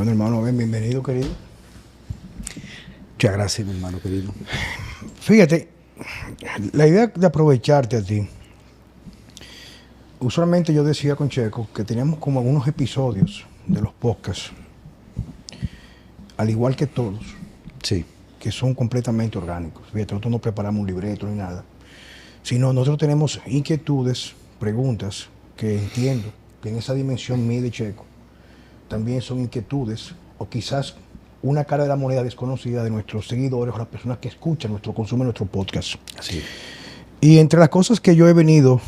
Bueno, hermano, bienvenido, querido. Muchas gracias, mi hermano querido. Fíjate, la idea de aprovecharte a ti, usualmente yo decía con Checo que teníamos como algunos episodios de los podcasts, al igual que todos, Sí. que son completamente orgánicos. Fíjate, nosotros no preparamos un libreto ni nada, sino nosotros tenemos inquietudes, preguntas, que entiendo que en esa dimensión mía de Checo también son inquietudes o quizás una cara de la moneda desconocida de nuestros seguidores o las personas que escuchan consumen nuestro podcast. Así es. Y entre las cosas que yo he venido,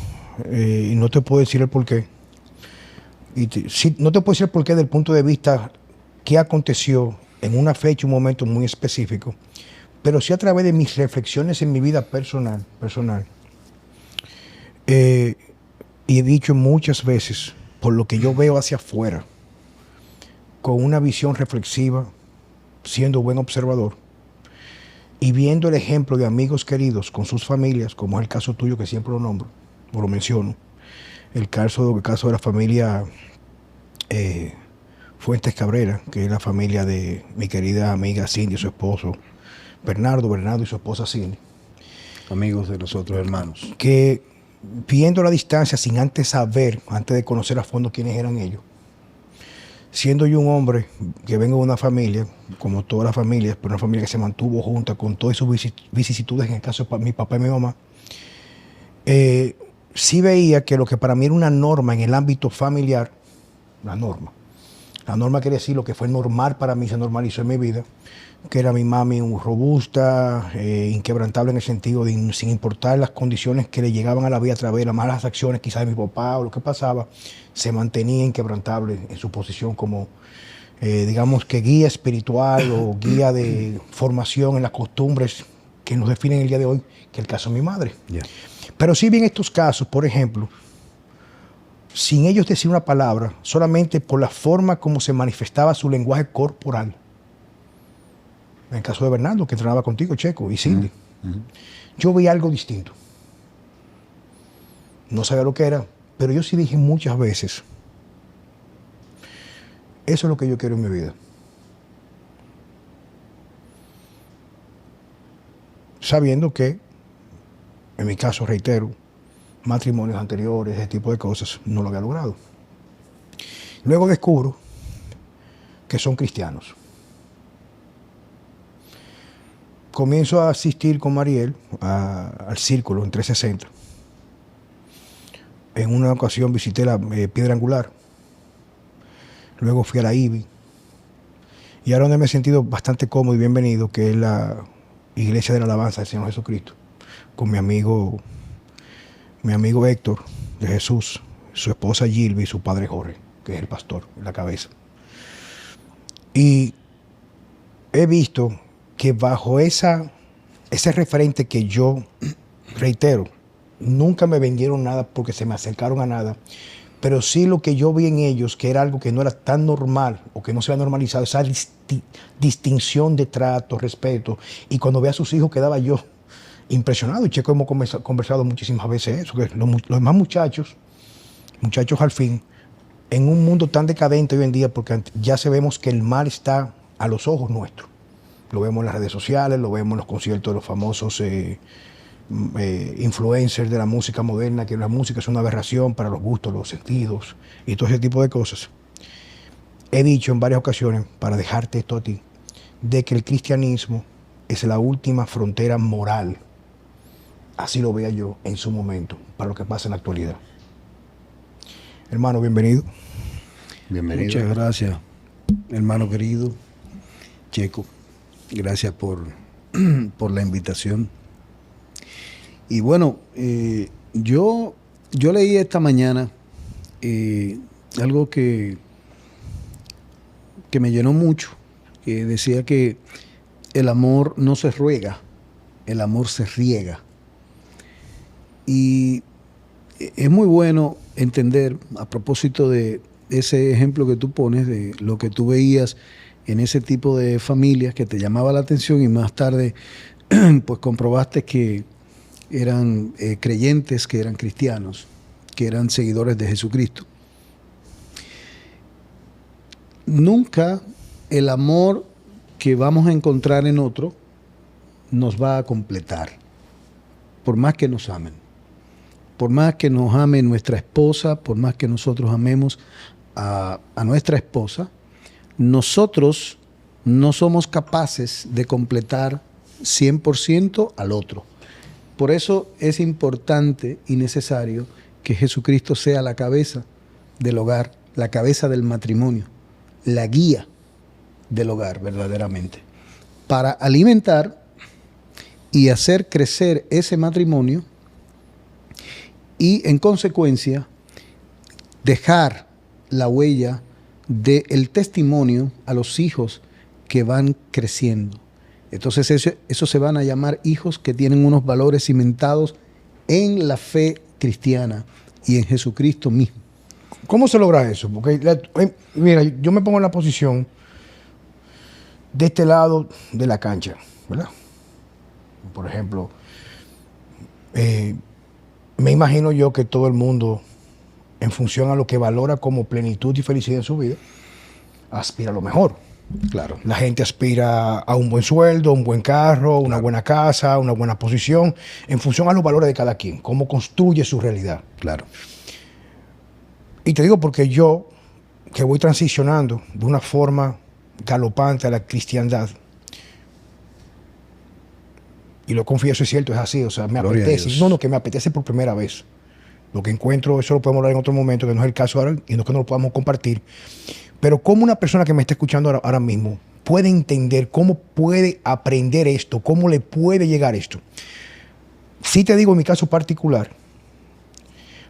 y no te puedo decir el porqué, sí, no te puedo decir el porqué desde el punto de vista qué aconteció en una fecha, un momento muy específico, pero sí a través de mis reflexiones en mi vida personal, y he dicho muchas veces, por lo que yo veo hacia afuera, con una visión reflexiva, siendo buen observador, y viendo el ejemplo de amigos queridos con sus familias, como es el caso tuyo, que siempre lo nombro, o lo menciono, el caso de la familia Fuentes Cabrera, que es la familia de mi querida amiga Cindy y su esposo, Bernardo y su esposa Cindy. Amigos de nosotros, hermanos. Que viendo la distancia, sin antes saber, antes de conocer a fondo quiénes eran ellos, siendo yo un hombre que vengo de una familia, como todas las familias, pero una familia que se mantuvo junta con todas sus vicisitudes, en el caso de mi papá y mi mamá, sí veía que lo que para mí era una norma en el ámbito familiar, la norma quiere decir lo que fue normal para mí, se normalizó en mi vida, que era mi mami robusta, inquebrantable en el sentido de sin importar las condiciones que le llegaban a la vida a través de las malas acciones quizás de mi papá o lo que pasaba, se mantenía inquebrantable en su posición como, digamos que guía espiritual o guía de formación en las costumbres que nos definen el día de hoy, que es el caso de mi madre. Yeah. Pero sí vi en estos casos, por ejemplo, sin ellos decir una palabra, solamente por la forma como se manifestaba su lenguaje corporal. En el caso de Bernardo, que entrenaba contigo, Checo, y Cindy, yo vi algo distinto. No sabía lo que era, pero yo sí dije muchas veces, eso es lo que yo quiero en mi vida. Sabiendo que, en mi caso, reitero, matrimonios anteriores, ese tipo de cosas, no lo había logrado. Luego descubro que son cristianos. Comienzo a asistir con Mariel al círculo en 360. En una ocasión visité la Piedra Angular. Luego fui a la IBI. Y ahora donde me he sentido bastante cómodo y bienvenido, que es la Iglesia de la Alabanza del Señor Jesucristo, con mi amigo Héctor de Jesús, su esposa Gilby y su padre Jorge, que es el pastor en la cabeza. Y he visto que bajo ese referente que yo reitero, nunca me vendieron nada porque se me acercaron a nada, pero sí lo que yo vi en ellos, que era algo que no era tan normal o que no se había normalizado, esa distinción de trato, respeto, y cuando ve a sus hijos quedaba yo impresionado. Y Checo, hemos conversado muchísimas veces eso, que los demás muchachos al fin, en un mundo tan decadente hoy en día, porque ya sabemos que el mal está a los ojos nuestros. Lo vemos en las redes sociales, lo vemos en los conciertos de los famosos influencers de la música moderna, que la música es una aberración para los gustos, los sentidos y todo ese tipo de cosas. He dicho en varias ocasiones, para dejarte esto a ti, de que el cristianismo es la última frontera moral. Así lo veía yo en su momento, para lo que pasa en la actualidad. Hermano, bienvenido. Bienvenido. Muchas gracias, hermano querido Checo. Gracias por la invitación. Y bueno, yo leí esta mañana algo que me llenó mucho, que decía que el amor no se ruega, el amor se riega. Y es muy bueno entender, a propósito de ese ejemplo que tú pones, de lo que tú veías en ese tipo de familias que te llamaba la atención y más tarde pues comprobaste que eran creyentes, que eran cristianos, que eran seguidores de Jesucristo. Nunca el amor que vamos a encontrar en otro nos va a completar, por más que nos amen. Por más que nos ame nuestra esposa, por más que nosotros amemos a nuestra esposa, nosotros no somos capaces de completar 100% al otro. Por eso es importante y necesario que Jesucristo sea la cabeza del hogar, la cabeza del matrimonio, la guía del hogar verdaderamente, para alimentar y hacer crecer ese matrimonio y en consecuencia dejar la huella del testimonio a los hijos que van creciendo. Entonces eso se van a llamar hijos que tienen unos valores cimentados en la fe cristiana y en Jesucristo mismo. ¿Cómo se logra eso? Porque, mira, yo me pongo en la posición de este lado de la cancha, ¿verdad? Por ejemplo, me imagino yo que todo el mundo, en función a lo que valora como plenitud y felicidad en su vida, aspira a lo mejor. Claro. La gente aspira a un buen sueldo, un buen carro, una buena casa, una buena posición, en función a los valores de cada quien, cómo construye su realidad. Claro. Y te digo porque yo, que voy transicionando de una forma galopante a la cristiandad, y lo confieso, es cierto, es así, o sea, me apetece, que me apetece por primera vez. Lo que encuentro, eso lo podemos hablar en otro momento, que no es el caso ahora, y no es que no lo podamos compartir. Pero cómo una persona que me está escuchando ahora mismo puede entender, cómo puede aprender esto, cómo le puede llegar esto. Sí te digo en mi caso particular,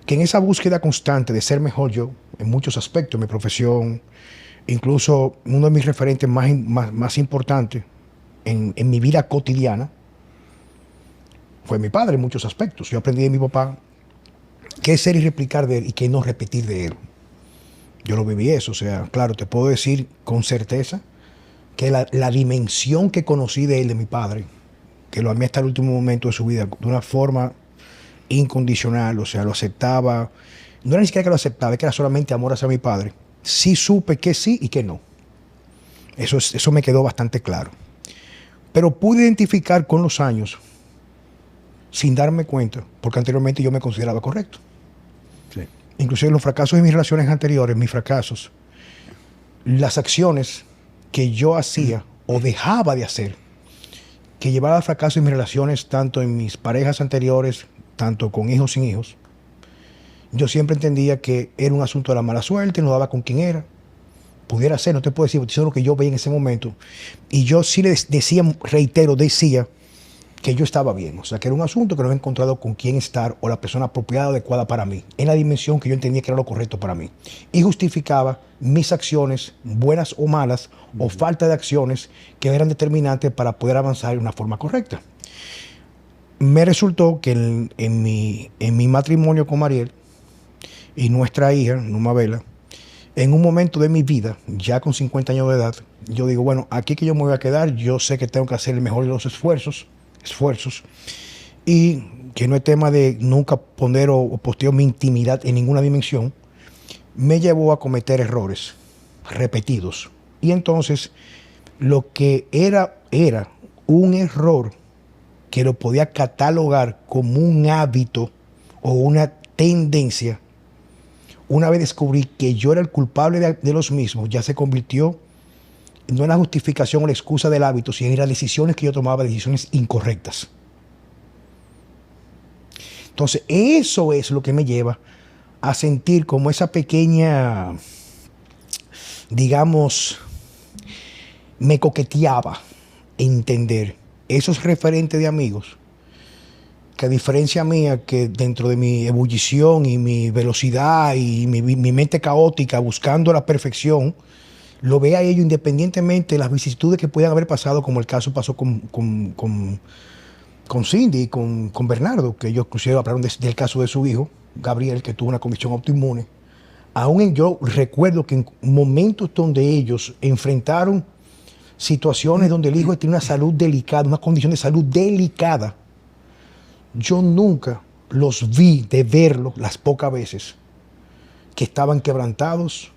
que en esa búsqueda constante de ser mejor yo, en muchos aspectos, mi profesión, incluso uno de mis referentes más importantes en mi vida cotidiana, fue mi padre en muchos aspectos. Yo aprendí de mi papá qué ser y replicar de él y qué no repetir de él. Yo lo viví eso, o sea, claro, te puedo decir con certeza que la dimensión que conocí de él, de mi padre, que lo amé hasta el último momento de su vida, de una forma incondicional, o sea, lo aceptaba. No era ni siquiera que lo aceptaba, es que era solamente amor hacia mi padre. Sí supe que sí y que no. Eso me quedó bastante claro. Pero pude identificar con los años, sin darme cuenta, porque anteriormente yo me consideraba correcto. Sí. Inclusive los fracasos de mis relaciones anteriores, mis fracasos, las acciones que yo hacía o dejaba de hacer, que llevaba al fracaso en mis relaciones, tanto en mis parejas anteriores, tanto con hijos sin hijos, yo siempre entendía que era un asunto de la mala suerte, no daba con quién era. Pudiera ser, no te puedo decir, eso es lo que yo veía en ese momento. Y yo sí le decía, decía que yo estaba bien, o sea, que era un asunto que no había encontrado con quién estar o la persona apropiada, adecuada para mí, en la dimensión que yo entendía que era lo correcto para mí. Y justificaba mis acciones, buenas o malas, o falta de acciones que eran determinantes para poder avanzar de una forma correcta. Me resultó que en mi matrimonio con Mariel y nuestra hija, Numa Vela, en un momento de mi vida, ya con 50 años de edad, yo digo, bueno, aquí que yo me voy a quedar, yo sé que tengo que hacer el mejor de los esfuerzos, y que no es tema de nunca poner o posteo mi intimidad en ninguna dimensión, me llevó a cometer errores repetidos. Y entonces, lo que era un error que lo podía catalogar como un hábito o una tendencia, una vez descubrí que yo era el culpable de los mismos, ya se convirtió no en la justificación o la excusa del hábito, sino en las decisiones que yo tomaba, decisiones incorrectas. Entonces, eso es lo que me lleva a sentir como esa pequeña, digamos, me coqueteaba entender esos referentes de amigos, que a diferencia mía, que dentro de mi ebullición y mi velocidad y mi mente caótica buscando la perfección, lo vea a ellos independientemente de las vicisitudes que puedan haber pasado, como el caso pasó con Cindy y con Bernardo, que ellos inclusive hablaron del caso de su hijo, Gabriel, que tuvo una condición autoinmune. Yo recuerdo que en momentos donde ellos enfrentaron situaciones donde el hijo tenía una salud delicada, una condición de salud delicada, yo nunca los vi de verlo las pocas veces que estaban quebrantados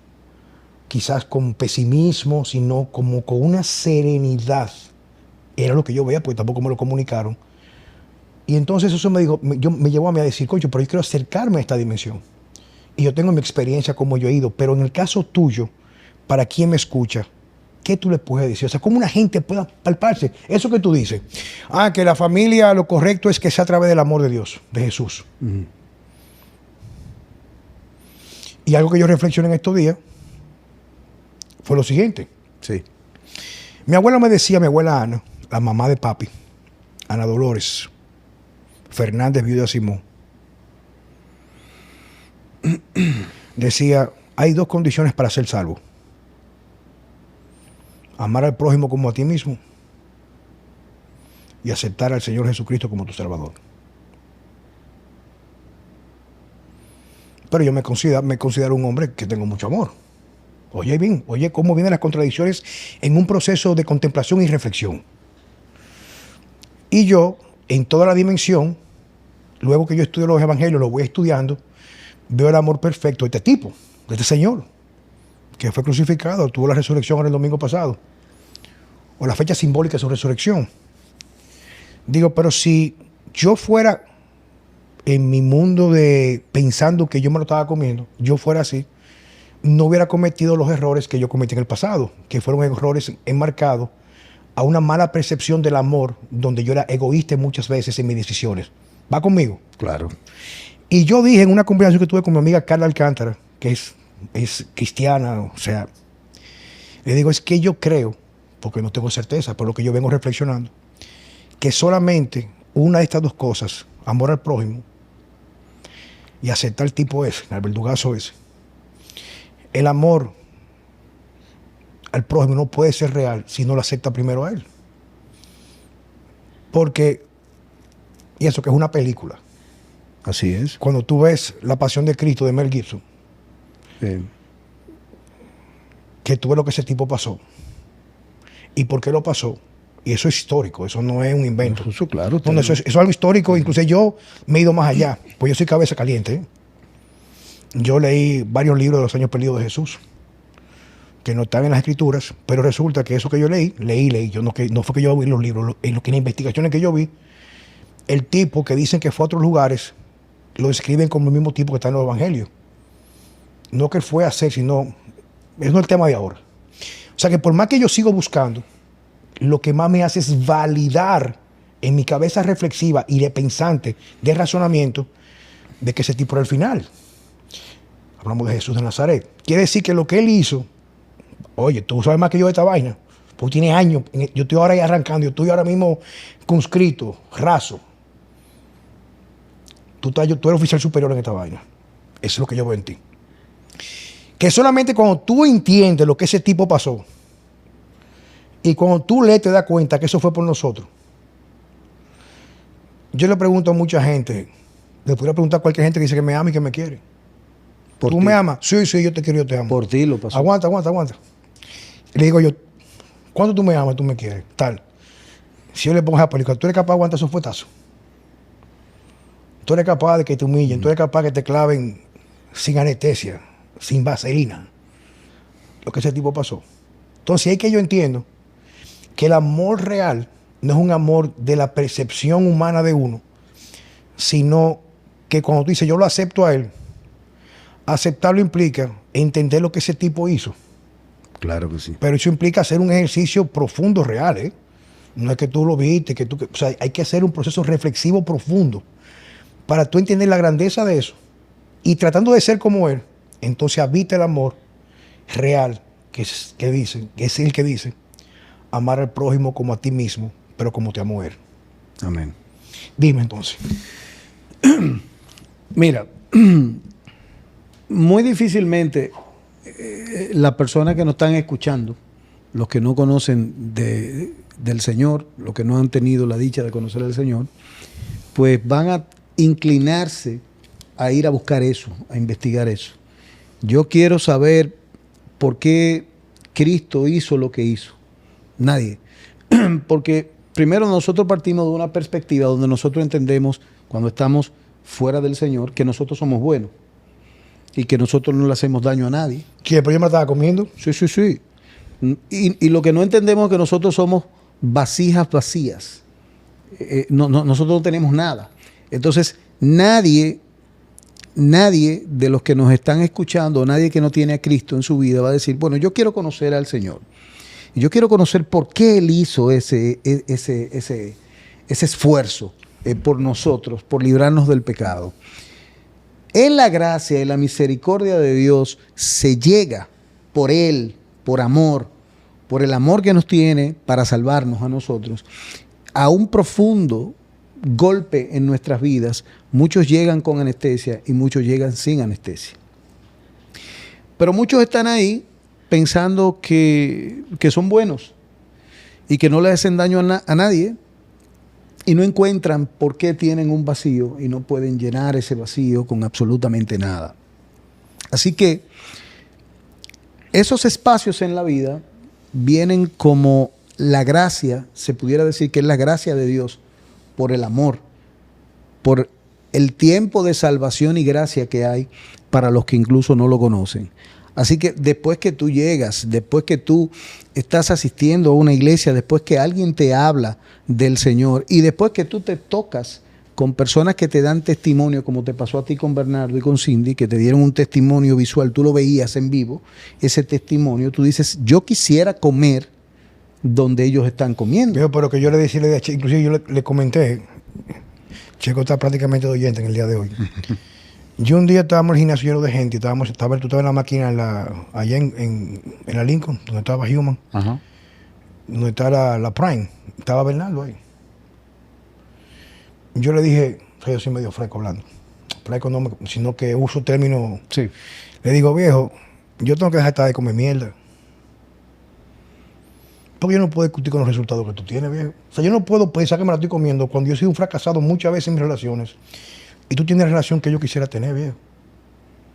quizás con pesimismo, sino como con una serenidad. Era lo que yo veía, porque tampoco me lo comunicaron. Y entonces eso me llevó a mí a decir, coño, pero yo quiero acercarme a esta dimensión. Y yo tengo mi experiencia como yo he ido, pero en el caso tuyo, para quien me escucha, ¿qué tú le puedes decir? O sea, ¿cómo una gente pueda palparse? Eso que tú dices. Que la familia, lo correcto es que sea a través del amor de Dios, de Jesús. Uh-huh. Y algo que yo reflexioné en estos días fue lo siguiente. Sí. Mi abuela me decía, mi abuela Ana, la mamá de papi, Ana Dolores Fernández, viuda de Simón, decía, hay dos condiciones para ser salvo. Amar al prójimo como a ti mismo y aceptar al Señor Jesucristo como tu Salvador. Pero yo me considero un hombre que tengo mucho amor. Oye bien, oye cómo vienen las contradicciones en un proceso de contemplación y reflexión. Y yo, en toda la dimensión, luego que yo estudio los evangelios, lo voy estudiando, veo el amor perfecto de este tipo, de este Señor, que fue crucificado, tuvo la resurrección el domingo pasado, o la fecha simbólica de su resurrección. Digo, pero si yo fuera en mi mundo de pensando que yo me lo estaba comiendo, yo fuera así, no hubiera cometido los errores que yo cometí en el pasado, que fueron errores enmarcados a una mala percepción del amor, donde yo era egoísta muchas veces en mis decisiones. ¿Va conmigo? Claro. Y yo dije en una conversación que tuve con mi amiga Carla Alcántara, que es cristiana, o sea, le digo, es que yo creo, porque no tengo certeza, por lo que yo vengo reflexionando, que solamente una de estas dos cosas, amor al prójimo y aceptar al tipo ese, al verdugazo ese, el amor al prójimo no puede ser real si no lo acepta primero a él. Porque, y eso que es una película. Así es. Cuando tú ves La Pasión de Cristo de Mel Gibson, que tú ves lo que ese tipo pasó y por qué lo pasó, y eso es histórico, eso no es un invento. Eso claro. No, eso es algo histórico, incluso yo me he ido más allá, pues yo soy cabeza caliente, ¿eh? Yo leí varios libros de los años perdidos de Jesús, que no están en las escrituras, pero resulta que eso que yo leí, yo no fue que yo vi los libros, en las investigaciones que yo vi, el tipo que dicen que fue a otros lugares, lo describen como el mismo tipo que está en los evangelios. No que fue a hacer, sino, es no el tema de ahora. O sea que por más que yo sigo buscando, lo que más me hace es validar en mi cabeza reflexiva y de pensante, de razonamiento, de que ese tipo era el final. Hablamos de Jesús de Nazaret. Quiere decir que lo que él hizo, oye, tú sabes más que yo de esta vaina, porque tiene años, yo estoy ahora ahí arrancando, yo estoy ahora mismo conscrito, raso. Tú eres oficial superior en esta vaina. Eso es lo que yo veo en ti. Que solamente cuando tú entiendes lo que ese tipo pasó, y cuando tú lees te das cuenta que eso fue por nosotros. Yo le pregunto a mucha gente, le podría preguntar a cualquier gente que dice que me ama y que me quiere. ¿Tú me amas? Sí, yo te quiero, yo te amo. Por ti lo pasó. Aguanta. Le digo yo, ¿cuánto tú me amas, tú me quieres? Tal. Si yo le pongo esa película, ¿tú eres capaz de aguantar esos fuetazos? Tú eres capaz de que te humillen, tú eres capaz de que te claven sin anestesia, sin vaselina. Lo que ese tipo pasó. Entonces, ahí que yo entiendo que el amor real no es un amor de la percepción humana de uno, sino que cuando tú dices, yo lo acepto a él, aceptarlo implica entender lo que ese tipo hizo. Claro que sí. Pero eso implica hacer un ejercicio profundo, real, ¿eh? No es que tú lo viste, o sea, hay que hacer un proceso reflexivo profundo para tú entender la grandeza de eso. Y tratando de ser como él, entonces habita el amor real, que es el que dice, amar al prójimo como a ti mismo, pero como te amó él. Amén. Dime entonces. Mira, muy difícilmente las personas que nos están escuchando, los que no conocen del Señor, los que no han tenido la dicha de conocer al Señor, pues van a inclinarse a ir a buscar eso, a investigar eso. Yo quiero saber por qué Cristo hizo lo que hizo. Nadie. Porque primero nosotros partimos de una perspectiva donde nosotros entendemos, cuando estamos fuera del Señor, que nosotros somos buenos y que nosotros no le hacemos daño a nadie. Sí, pero yo me la estaba comiendo. Sí, sí, sí. Y lo que no entendemos es que nosotros somos vasijas vacías. Nosotros no tenemos nada. Entonces, nadie de los que nos están escuchando, nadie que no tiene a Cristo en su vida va a decir, bueno, yo quiero conocer al Señor. Y yo quiero conocer por qué Él hizo ese esfuerzo por nosotros, por librarnos del pecado. En la gracia y la misericordia de Dios se llega por Él, por amor, por el amor que nos tiene para salvarnos a nosotros, a un profundo golpe en nuestras vidas. Muchos llegan con anestesia y muchos llegan sin anestesia. Pero muchos están ahí pensando que son buenos y que no le hacen daño a nadie y no encuentran por qué tienen un vacío y no pueden llenar ese vacío con absolutamente nada. Así que esos espacios en la vida vienen como la gracia, se pudiera decir que es la gracia de Dios por el amor, por el tiempo de salvación y gracia que hay para los que incluso no lo conocen. Así que después que tú llegas, después que tú estás asistiendo a una iglesia, después que alguien te habla del Señor y después que tú te tocas con personas que te dan testimonio, como te pasó a ti con Bernardo y con Cindy, que te dieron un testimonio visual, tú lo veías en vivo, ese testimonio, tú dices, yo quisiera comer donde ellos están comiendo. Pero que yo le decía, inclusive yo le comenté, Checo está prácticamente de oyente en el día de hoy. Yo un día estábamos en el gimnasio lleno de gente, tú estabas en la máquina allá en la Lincoln, donde estaba Human, Ajá. donde está la Prime, estaba Bernardo ahí. Yo le dije, yo soy medio fresco hablando, fresco no, sino que uso términos. Sí. Le digo, viejo, yo tengo que dejar de comer mierda. Porque yo no puedo discutir con los resultados que tú tienes, viejo. O sea, yo no puedo pensar que me la estoy comiendo cuando yo he sido un fracasado muchas veces en mis relaciones y tú tienes la relación que yo quisiera tener, viejo.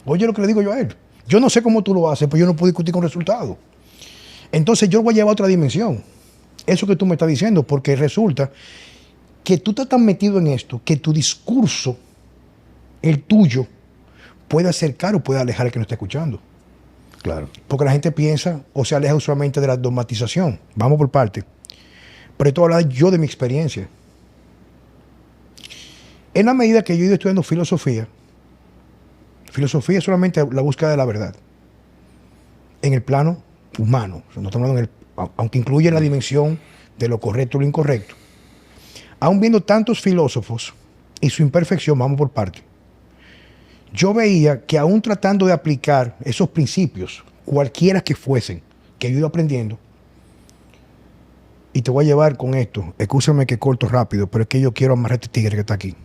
Oye lo que le digo yo a él. Yo no sé cómo tú lo haces, pero yo no puedo discutir con resultados. Entonces yo lo voy a llevar a otra dimensión. Eso que tú me estás diciendo, porque resulta que tú estás tan metido en esto que tu discurso, el tuyo, puede acercar o puede alejar al que no está escuchando. Claro. Porque la gente piensa o se aleja usualmente de la dogmatización. Vamos por parte. Pero esto habla yo de mi experiencia. En la medida que yo he ido estudiando filosofía es solamente la búsqueda de la verdad. En el plano humano. No estamos hablando aunque incluye la dimensión de lo correcto y lo incorrecto. Aún viendo tantos filósofos y su imperfección, vamos por parte. Yo veía que aún tratando de aplicar esos principios, cualquiera que fuesen, que yo he ido aprendiendo, y te voy a llevar con esto, escúchame que corto rápido, pero es que yo quiero amarrar este tigre que está aquí.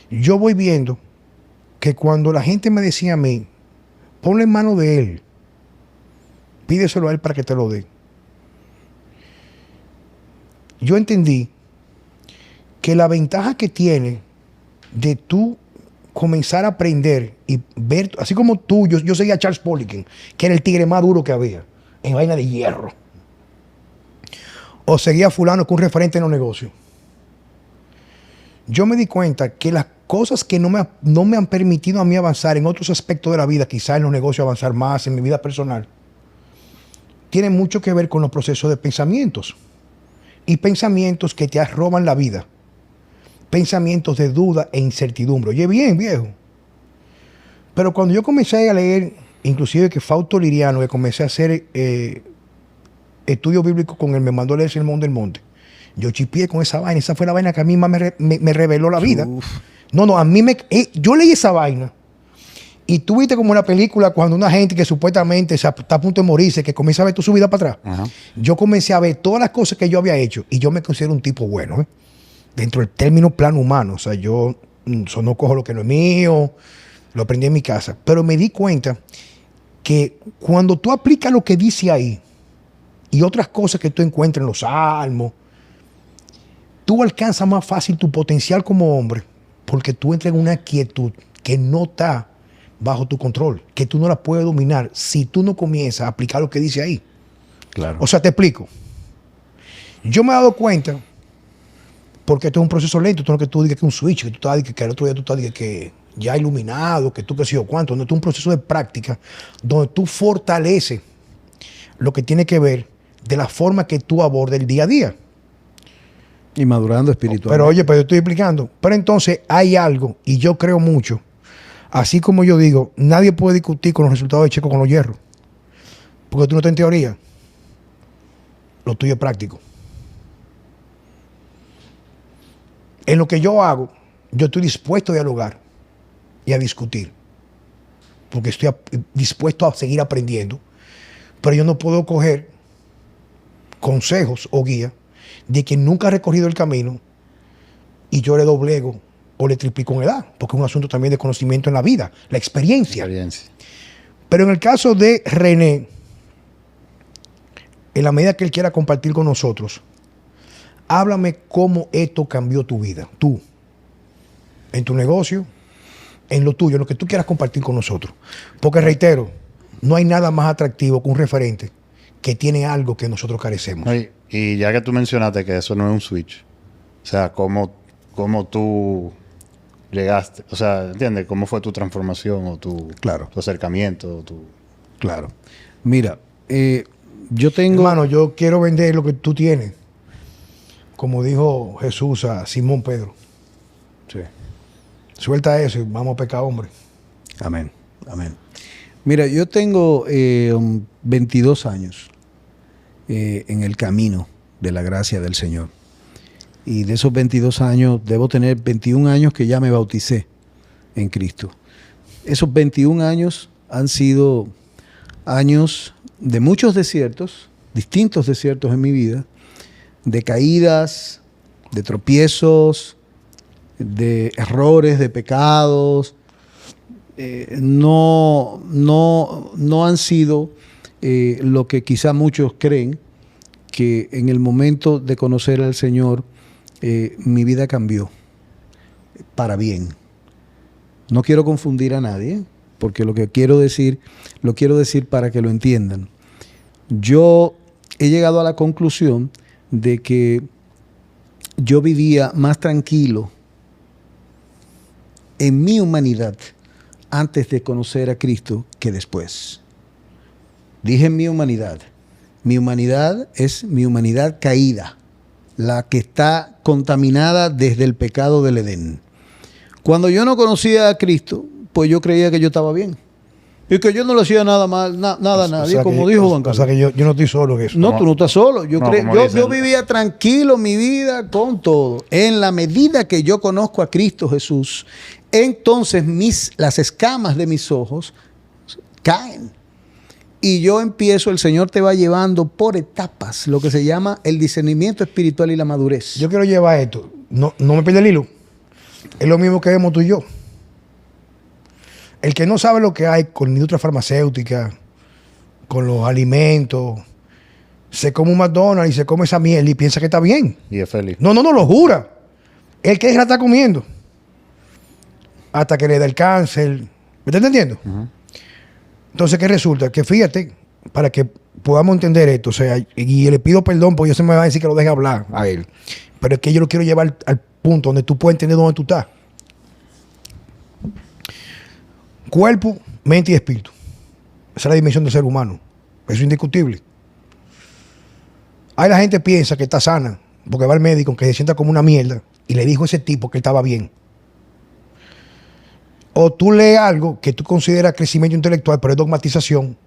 Yo voy viendo que cuando la gente me decía a mí, ponle en mano de él, pídeselo a él para que te lo dé. Yo entendí que la ventaja que tiene de tú comenzar a aprender y ver, así como tú, yo seguía a Charles Poliquin, que era el tigre más duro que había, en vaina de hierro. O seguía a fulano que un referente en los negocios. Yo me di cuenta que las cosas que no me han permitido a mí avanzar en otros aspectos de la vida, quizás en los negocios avanzar más, en mi vida personal, tienen mucho que ver con los procesos de pensamientos. Y pensamientos que te roban la vida. Pensamientos de duda e incertidumbre. Oye, bien, viejo. Pero cuando yo comencé a leer, inclusive que Fausto Liriano, que comencé a hacer estudios bíblicos con él, me mandó a leer el Sermón del Monte. Yo chipié con esa vaina. Esa fue la vaina que a mí más me reveló la vida. Uf. No, a mí yo leí esa vaina. Y tú viste como en la película cuando una gente que supuestamente está a punto de morirse, que comienza a ver toda su vida para atrás. Ajá. Yo comencé a ver todas las cosas que yo había hecho y yo me considero un tipo bueno, dentro del término plano humano. O sea, yo no cojo lo que no es mío, lo aprendí en mi casa. Pero me di cuenta que cuando tú aplicas lo que dice ahí y otras cosas que tú encuentras en los salmos, tú alcanzas más fácil tu potencial como hombre porque tú entras en una quietud que no está bajo tu control, que tú no la puedes dominar si tú no comienzas a aplicar lo que dice ahí. Claro. O sea, te explico. Yo me he dado cuenta, porque esto es un proceso lento, esto no es que tú digas que es un switch, que tú estás, que el otro día tú estás, que ya iluminado, que tú qué sé yo cuánto, donde tú un proceso de práctica, donde tú fortaleces lo que tiene que ver de la forma que tú abordas el día a día. Y madurando espiritualmente. Pero oye, pero yo estoy explicando. Pero entonces hay algo, y yo creo mucho, así como yo digo, nadie puede discutir con los resultados de Checo con los hierros. Porque tú no estás en teoría. Lo tuyo es práctico. En lo que yo hago, yo estoy dispuesto a dialogar y a discutir. Porque estoy dispuesto a seguir aprendiendo. Pero yo no puedo coger consejos o guías de quien nunca ha recorrido el camino y yo le doblego o le triplico en edad, porque es un asunto también de conocimiento en la vida, la experiencia. Pero en el caso de René, en la medida que él quiera compartir con nosotros, háblame cómo esto cambió tu vida, tú, en tu negocio, en lo tuyo, en lo que tú quieras compartir con nosotros. Porque reitero, no hay nada más atractivo que un referente que tiene algo que nosotros carecemos. Y ya que tú mencionaste que eso no es un switch, o sea, cómo tú llegaste, o sea, ¿entiendes? ¿Cómo fue tu transformación o tu acercamiento? Claro. Mira, yo tengo... Hermano, yo quiero vender lo que tú tienes. Como dijo Jesús a Simón Pedro. Sí. Suelta eso y vamos a pecar, hombre. Amén. Amén. Mira, yo tengo 22 años en el camino de la gracia del Señor. Y de esos 22 años, debo tener 21 años que ya me bauticé en Cristo. Esos 21 años han sido años de muchos desiertos, distintos desiertos en mi vida, de caídas, de tropiezos, de errores, de pecados. No han sido lo que quizá muchos creen, que en el momento de conocer al Señor mi vida cambió para bien. No quiero confundir a nadie, porque lo quiero decir para que lo entiendan. Yo he llegado a la conclusión de que yo vivía más tranquilo en mi humanidad antes de conocer a Cristo que después. Dije mi humanidad. Mi humanidad es mi humanidad caída, la que está contaminada desde el pecado del Edén. Cuando yo no conocía a Cristo, pues yo creía que yo estaba bien. Y que yo no le hacía nada mal, nada a nadie, como dijo Juan Carlos. O sea que yo no estoy solo en eso. No, tú no estás solo. Yo vivía tranquilo mi vida con todo. En la medida que yo conozco a Cristo Jesús, entonces las escamas de mis ojos caen. Y yo empiezo, el Señor te va llevando por etapas, lo que se llama el discernimiento espiritual y la madurez. Yo quiero llevar esto. No me pierda el hilo. Es lo mismo que vemos tú y yo. El que no sabe lo que hay con la industria farmacéutica, con los alimentos, se come un McDonald's y se come esa miel y piensa que está bien. Y es feliz. No, lo jura. El que la está comiendo. Hasta que le da el cáncer. ¿Me está entendiendo? Uh-huh. Entonces, ¿qué resulta? Que fíjate, para que podamos entender esto, o sea, y le pido perdón porque yo se me va a decir que lo deje hablar a él, pero es que yo lo quiero llevar al punto donde tú puedes entender dónde tú estás. Cuerpo, mente y espíritu. Esa es la dimensión del ser humano. Eso es indiscutible. Ahí la gente piensa que está sana porque va al médico que se sienta como una mierda y le dijo a ese tipo que él estaba bien. O tú lees algo que tú consideras crecimiento intelectual, pero es dogmatización,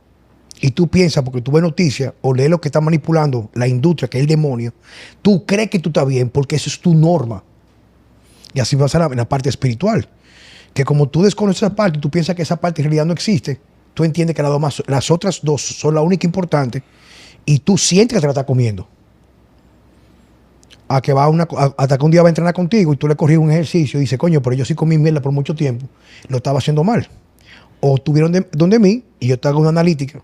y tú piensas, porque tú ves noticias o lees lo que está manipulando la industria, que es el demonio, tú crees que tú estás bien porque eso es tu norma. Y así pasa en la parte espiritual. Que como tú desconoces esa parte, tú piensas que esa parte en realidad no existe, tú entiendes que las otras dos son la única importante y tú sientes que te la estás comiendo. Hasta que un día va a entrenar contigo y tú le corriges un ejercicio y dices, coño, pero yo sí comí mierda por mucho tiempo, lo estaba haciendo mal. O estuvieron donde mí y yo te hago una analítica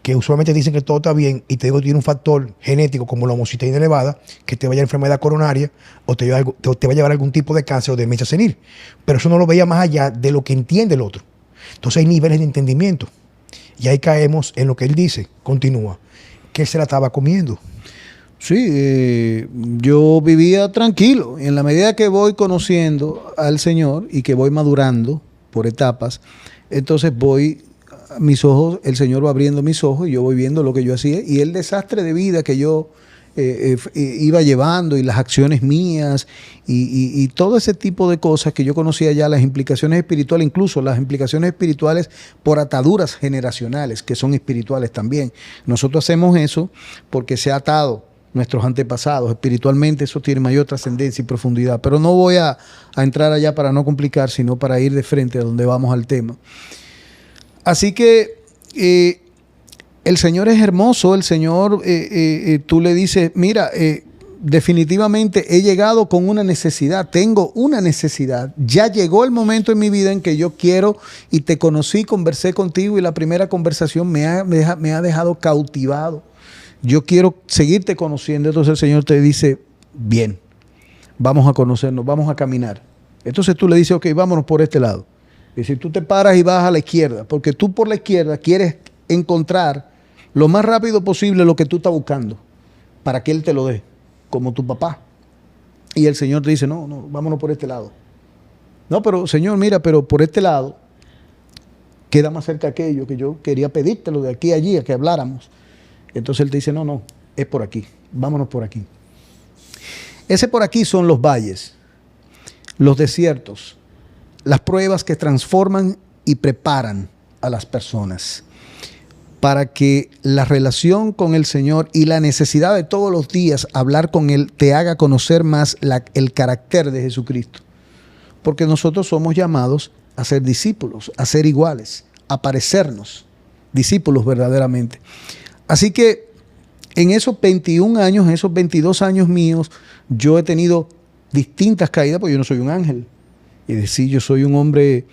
que usualmente dicen que todo está bien y te digo que tiene un factor genético como la homocisteína elevada que te vaya a enfermedad coronaria o te va a llevar algún tipo de cáncer o de demencia senil. Pero eso no lo veía más allá de lo que entiende el otro. Entonces hay niveles de entendimiento. Y ahí caemos en lo que él dice, continúa, que se la estaba comiendo. Sí, yo vivía tranquilo. En la medida que voy conociendo al Señor y que voy madurando por etapas. Entonces mis ojos, el Señor va abriendo mis ojos y yo voy viendo lo que yo hacía y el desastre de vida que yo iba llevando y las acciones mías y todo ese tipo de cosas que yo conocía ya, las implicaciones espirituales, incluso las implicaciones espirituales por ataduras generacionales que son espirituales también. Nosotros hacemos eso porque se ha atado nuestros antepasados. Espiritualmente eso tiene mayor trascendencia y profundidad, pero no voy a entrar allá para no complicar, sino para ir de frente a donde vamos al tema. Así que el Señor es hermoso, el Señor, tú le dices, mira, definitivamente he llegado con una necesidad, tengo una necesidad, ya llegó el momento en mi vida en que yo quiero y te conocí, conversé contigo y la primera conversación me ha dejado cautivado. Yo quiero seguirte conociendo. Entonces el Señor te dice, bien, vamos a conocernos, vamos a caminar. Entonces tú le dices, ok, vámonos por este lado. Es decir, tú te paras y vas a la izquierda, porque tú por la izquierda quieres encontrar lo más rápido posible lo que tú estás buscando, para que Él te lo dé, como tu papá. Y el Señor te dice, no, vámonos por este lado. No, pero Señor, mira, pero por este lado queda más cerca aquello que yo quería pedírtelo de aquí a allí, a que habláramos. Entonces Él te dice, no, es por aquí, vámonos por aquí. Ese por aquí son los valles, los desiertos, las pruebas que transforman y preparan a las personas para que la relación con el Señor y la necesidad de todos los días hablar con Él te haga conocer más el carácter de Jesucristo. Porque nosotros somos llamados a ser discípulos, a ser iguales, a parecernos, discípulos verdaderamente. Así que en esos 21 años, en esos 22 años míos, yo he tenido distintas caídas, porque yo no soy un ángel. Es decir, yo soy un hombre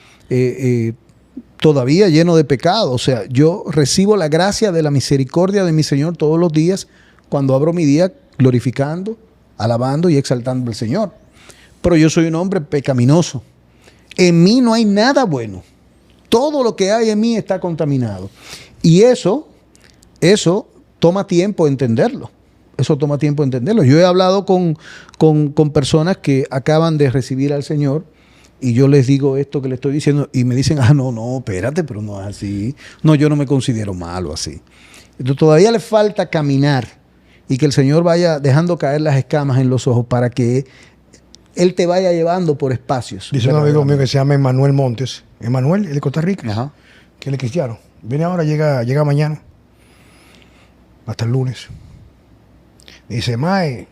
todavía lleno de pecado. O sea, yo recibo la gracia de la misericordia de mi Señor todos los días cuando abro mi día glorificando, alabando y exaltando al Señor. Pero yo soy un hombre pecaminoso. En mí no hay nada bueno. Todo lo que hay en mí está contaminado. Y eso toma tiempo entenderlo. Eso toma tiempo entenderlo. Yo he hablado con personas que acaban de recibir al Señor y yo les digo esto que le estoy diciendo y me dicen, no, espérate, pero no es así. No, yo no me considero malo así. Entonces todavía le falta caminar y que el Señor vaya dejando caer las escamas en los ojos para que Él te vaya llevando por espacios. Dice un amigo mío que se llama Emanuel Montes. Emanuel, el de Costa Rica. Ajá. Que él es cristiano. Viene ahora, llega mañana. Hasta el lunes. Dice, Mae,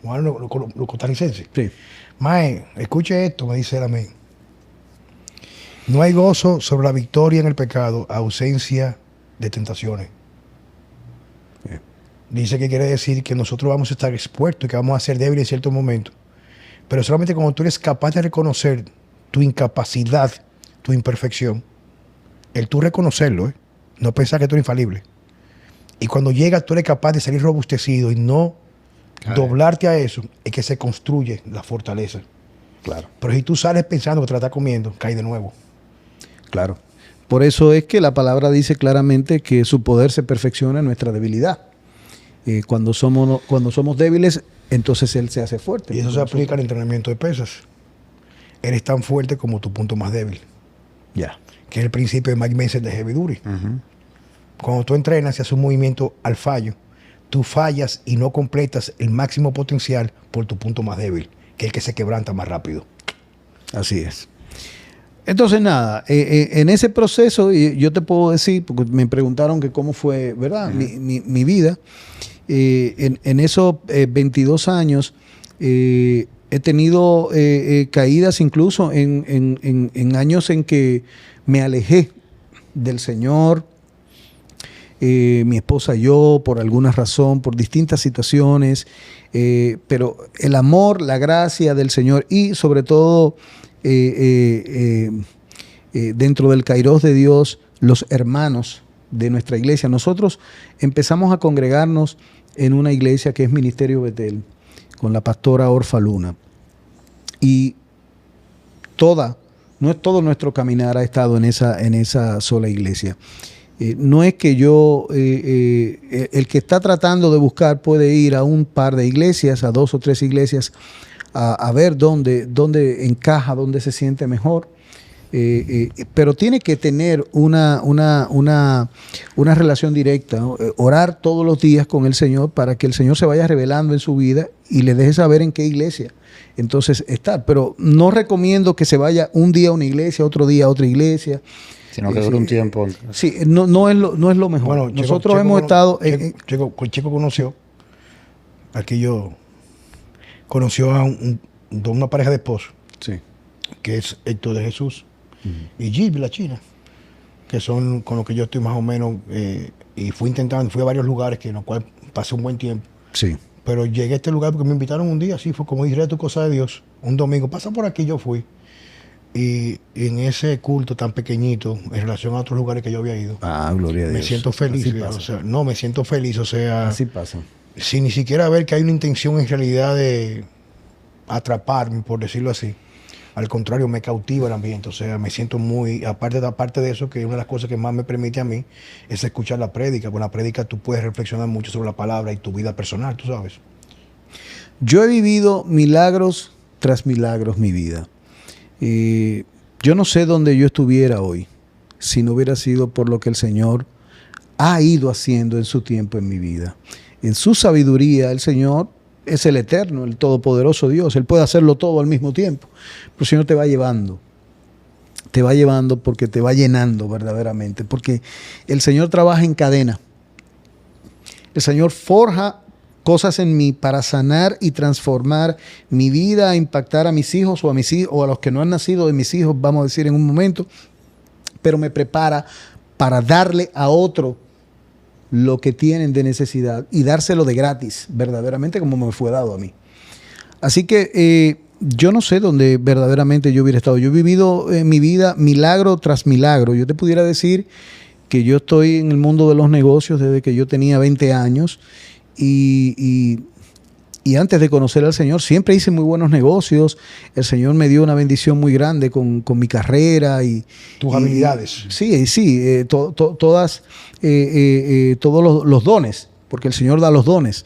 los costarricenses. Sí. Mae, escuche esto, me dice él a mí. No hay gozo sobre la victoria en el pecado, ausencia de tentaciones. Sí. Dice que quiere decir que nosotros vamos a estar expuestos y que vamos a ser débiles en ciertos momentos. Pero solamente cuando tú eres capaz de reconocer tu incapacidad, tu imperfección, el tú reconocerlo, no pensar que tú eres infalible. Y cuando llegas, tú eres capaz de salir robustecido y no doblarte a eso, es que se construye la fortaleza. Claro. Pero si tú sales pensando que te la estás comiendo, caes de nuevo. Claro. Por eso es que la palabra dice claramente que su poder se perfecciona en nuestra debilidad. Cuando somos débiles, entonces Él se hace fuerte. Y eso se aplica al entrenamiento de pesas. Eres tan fuerte como tu punto más débil. Ya. Que es el principio de Mike Menzer de Heavy Duty. Uh-huh. Cuando tú entrenas y haces un movimiento al fallo, tú fallas y no completas el máximo potencial por tu punto más débil, que es el que se quebranta más rápido. Así es. Entonces, nada, en ese proceso, yo te puedo decir, porque me preguntaron que cómo fue, ¿verdad? Mi vida. En esos 22 años he tenido caídas incluso en años en que me alejé del Señor. Mi esposa y yo, por alguna razón, por distintas situaciones, pero el amor, la gracia del Señor y sobre todo dentro del Kairos de Dios, los hermanos de nuestra iglesia. Nosotros empezamos a congregarnos en una iglesia que es Ministerio Betel, con la pastora Orfa Luna. Y no es todo nuestro caminar ha estado en esa sola iglesia. No es que el que está tratando de buscar puede ir a un par de iglesias, a 2 o 3 iglesias, a ver dónde encaja, dónde se siente mejor. Pero tiene que tener una relación directa, ¿no? Orar todos los días con el Señor para que el Señor se vaya revelando en su vida y le deje saber en qué iglesia entonces estar. Pero no recomiendo que se vaya un día a una iglesia, otro día a otra iglesia. Sino que dure un tiempo. Sí, no es lo mejor. Bueno, nosotros hemos estado... Chico conoció, aquí yo, conoció a una pareja de esposos, sí, que es Héctor de Jesús y Gilby, la china, que son con los que yo estoy más o menos, y fui a varios lugares en los cuales pasé un buen tiempo. Sí. Pero llegué a este lugar porque me invitaron un día, así fue como diré tu cosa de Dios, un domingo, pasa por aquí, yo fui. Y en ese culto tan pequeñito, en relación a otros lugares que yo había ido, gloria a Dios. Me siento feliz. Me siento feliz, o sea, así pasa. Sin ni siquiera ver que hay una intención en realidad de atraparme, por decirlo así. Al contrario, me cautiva el ambiente, o sea, me siento muy, aparte de eso, que una de las cosas que más me permite a mí es escuchar la prédica. Con la prédica tú puedes reflexionar mucho sobre la palabra y tu vida personal, tú sabes. Yo he vivido milagros tras milagros mi vida. Yo no sé dónde yo estuviera hoy si no hubiera sido por lo que el Señor ha ido haciendo en su tiempo en mi vida. En su sabiduría, el Señor es el eterno, el todopoderoso Dios. Él puede hacerlo todo al mismo tiempo. Pero el Señor te va llevando porque te va llenando verdaderamente. Porque el Señor trabaja en cadena. El Señor forja cosas en mí para sanar y transformar mi vida, impactar a mis hijos o a los que no han nacido de mis hijos, vamos a decir en un momento, pero me prepara para darle a otro lo que tienen de necesidad y dárselo de gratis, verdaderamente como me fue dado a mí. Así que yo no sé dónde verdaderamente yo hubiera estado. Yo he vivido en mi vida milagro tras milagro. Yo te pudiera decir que yo estoy en el mundo de los negocios desde que yo tenía 20 años y antes de conocer al Señor siempre hice muy buenos negocios. El Señor me dio una bendición muy grande con mi carrera y tus habilidades. Sí, todos los dones, porque el Señor da los dones.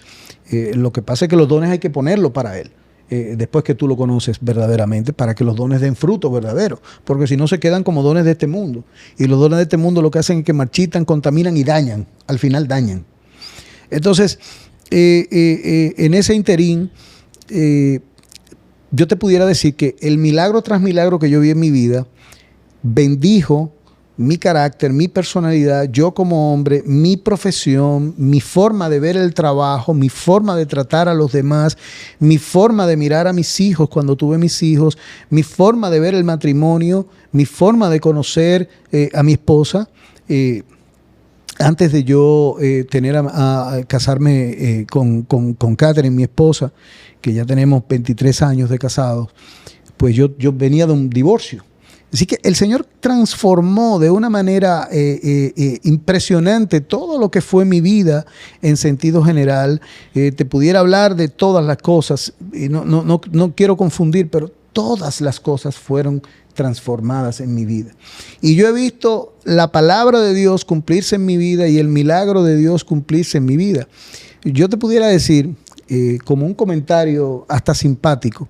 Lo que pasa es que los dones hay que ponerlos para Él. Después que tú lo conoces verdaderamente, para que los dones den fruto verdadero, porque si no se quedan como dones de este mundo, y los dones de este mundo lo que hacen es que marchitan, contaminan y dañan, al final dañan. Entonces, en ese interín, yo te pudiera decir que el milagro tras milagro que yo vi en mi vida bendijo mi carácter, mi personalidad, yo como hombre, mi profesión, mi forma de ver el trabajo, mi forma de tratar a los demás, mi forma de mirar a mis hijos cuando tuve mis hijos, mi forma de ver el matrimonio, mi forma de conocer a mi esposa. Antes de yo casarme con Catherine, mi esposa, que ya tenemos 23 años de casados, pues yo venía de un divorcio. Así que el Señor transformó de una manera impresionante todo lo que fue mi vida en sentido general. Te pudiera hablar de todas las cosas, y no quiero confundir, pero todas las cosas fueron transformadas en mi vida. Y yo he visto la palabra de Dios cumplirse en mi vida y el milagro de Dios cumplirse en mi vida. Yo te pudiera decir, como un comentario hasta simpático,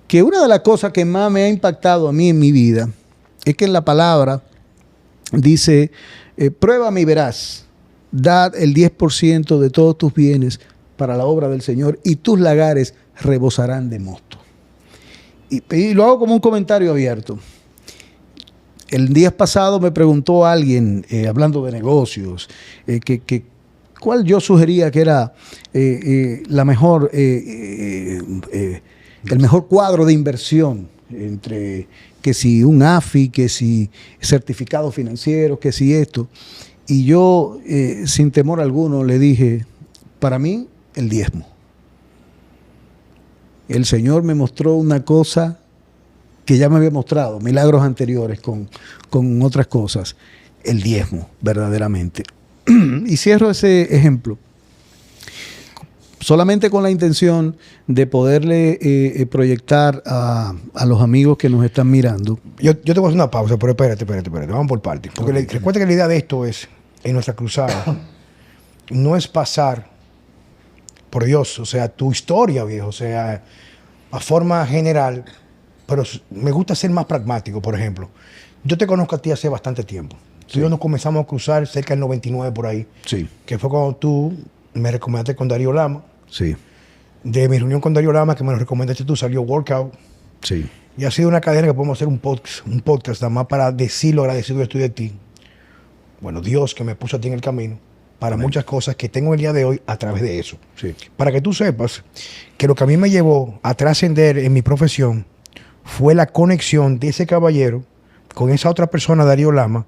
que una de las cosas que más me ha impactado a mí en mi vida es que en la palabra dice, pruébame y verás, dad el 10% de todos tus bienes para la obra del Señor y tus lagares rebosarán de mosto. Y lo hago como un comentario abierto. El día pasado me preguntó alguien, hablando de negocios, cuál yo sugería que era la mejor... el mejor cuadro de inversión, entre que si un AFI, que si certificado financiero, que si esto. Y yo, sin temor alguno, le dije, para mí, el diezmo. El Señor me mostró una cosa que ya me había mostrado, milagros anteriores con otras cosas, el diezmo, verdaderamente. Y cierro ese ejemplo. Solamente con la intención de poderle proyectar a los amigos que nos están mirando. Yo te voy a hacer una pausa, pero espérate. Vamos por partes. Porque recuerda que la idea de esto es, en nuestra cruzada, no es pasar por Dios, o sea, tu historia, viejo. O sea, a forma general, pero me gusta ser más pragmático. Por ejemplo, yo te conozco a ti hace bastante tiempo. Tú y yo nos comenzamos a cruzar cerca del 99 por ahí. Sí. Que fue cuando tú me recomendaste con Darío Lama. Sí. De mi reunión con Darío Lama, que me lo recomendaste tú, salió Workout. Sí. Y ha sido una cadena que podemos hacer un podcast nada más para decir lo agradecido que estoy de ti. Bueno, Dios que me puso a ti en el camino para muchas cosas que tengo el día de hoy a través de eso. Sí. Para que tú sepas que lo que a mí me llevó a trascender en mi profesión fue la conexión de ese caballero con esa otra persona, Darío Lama,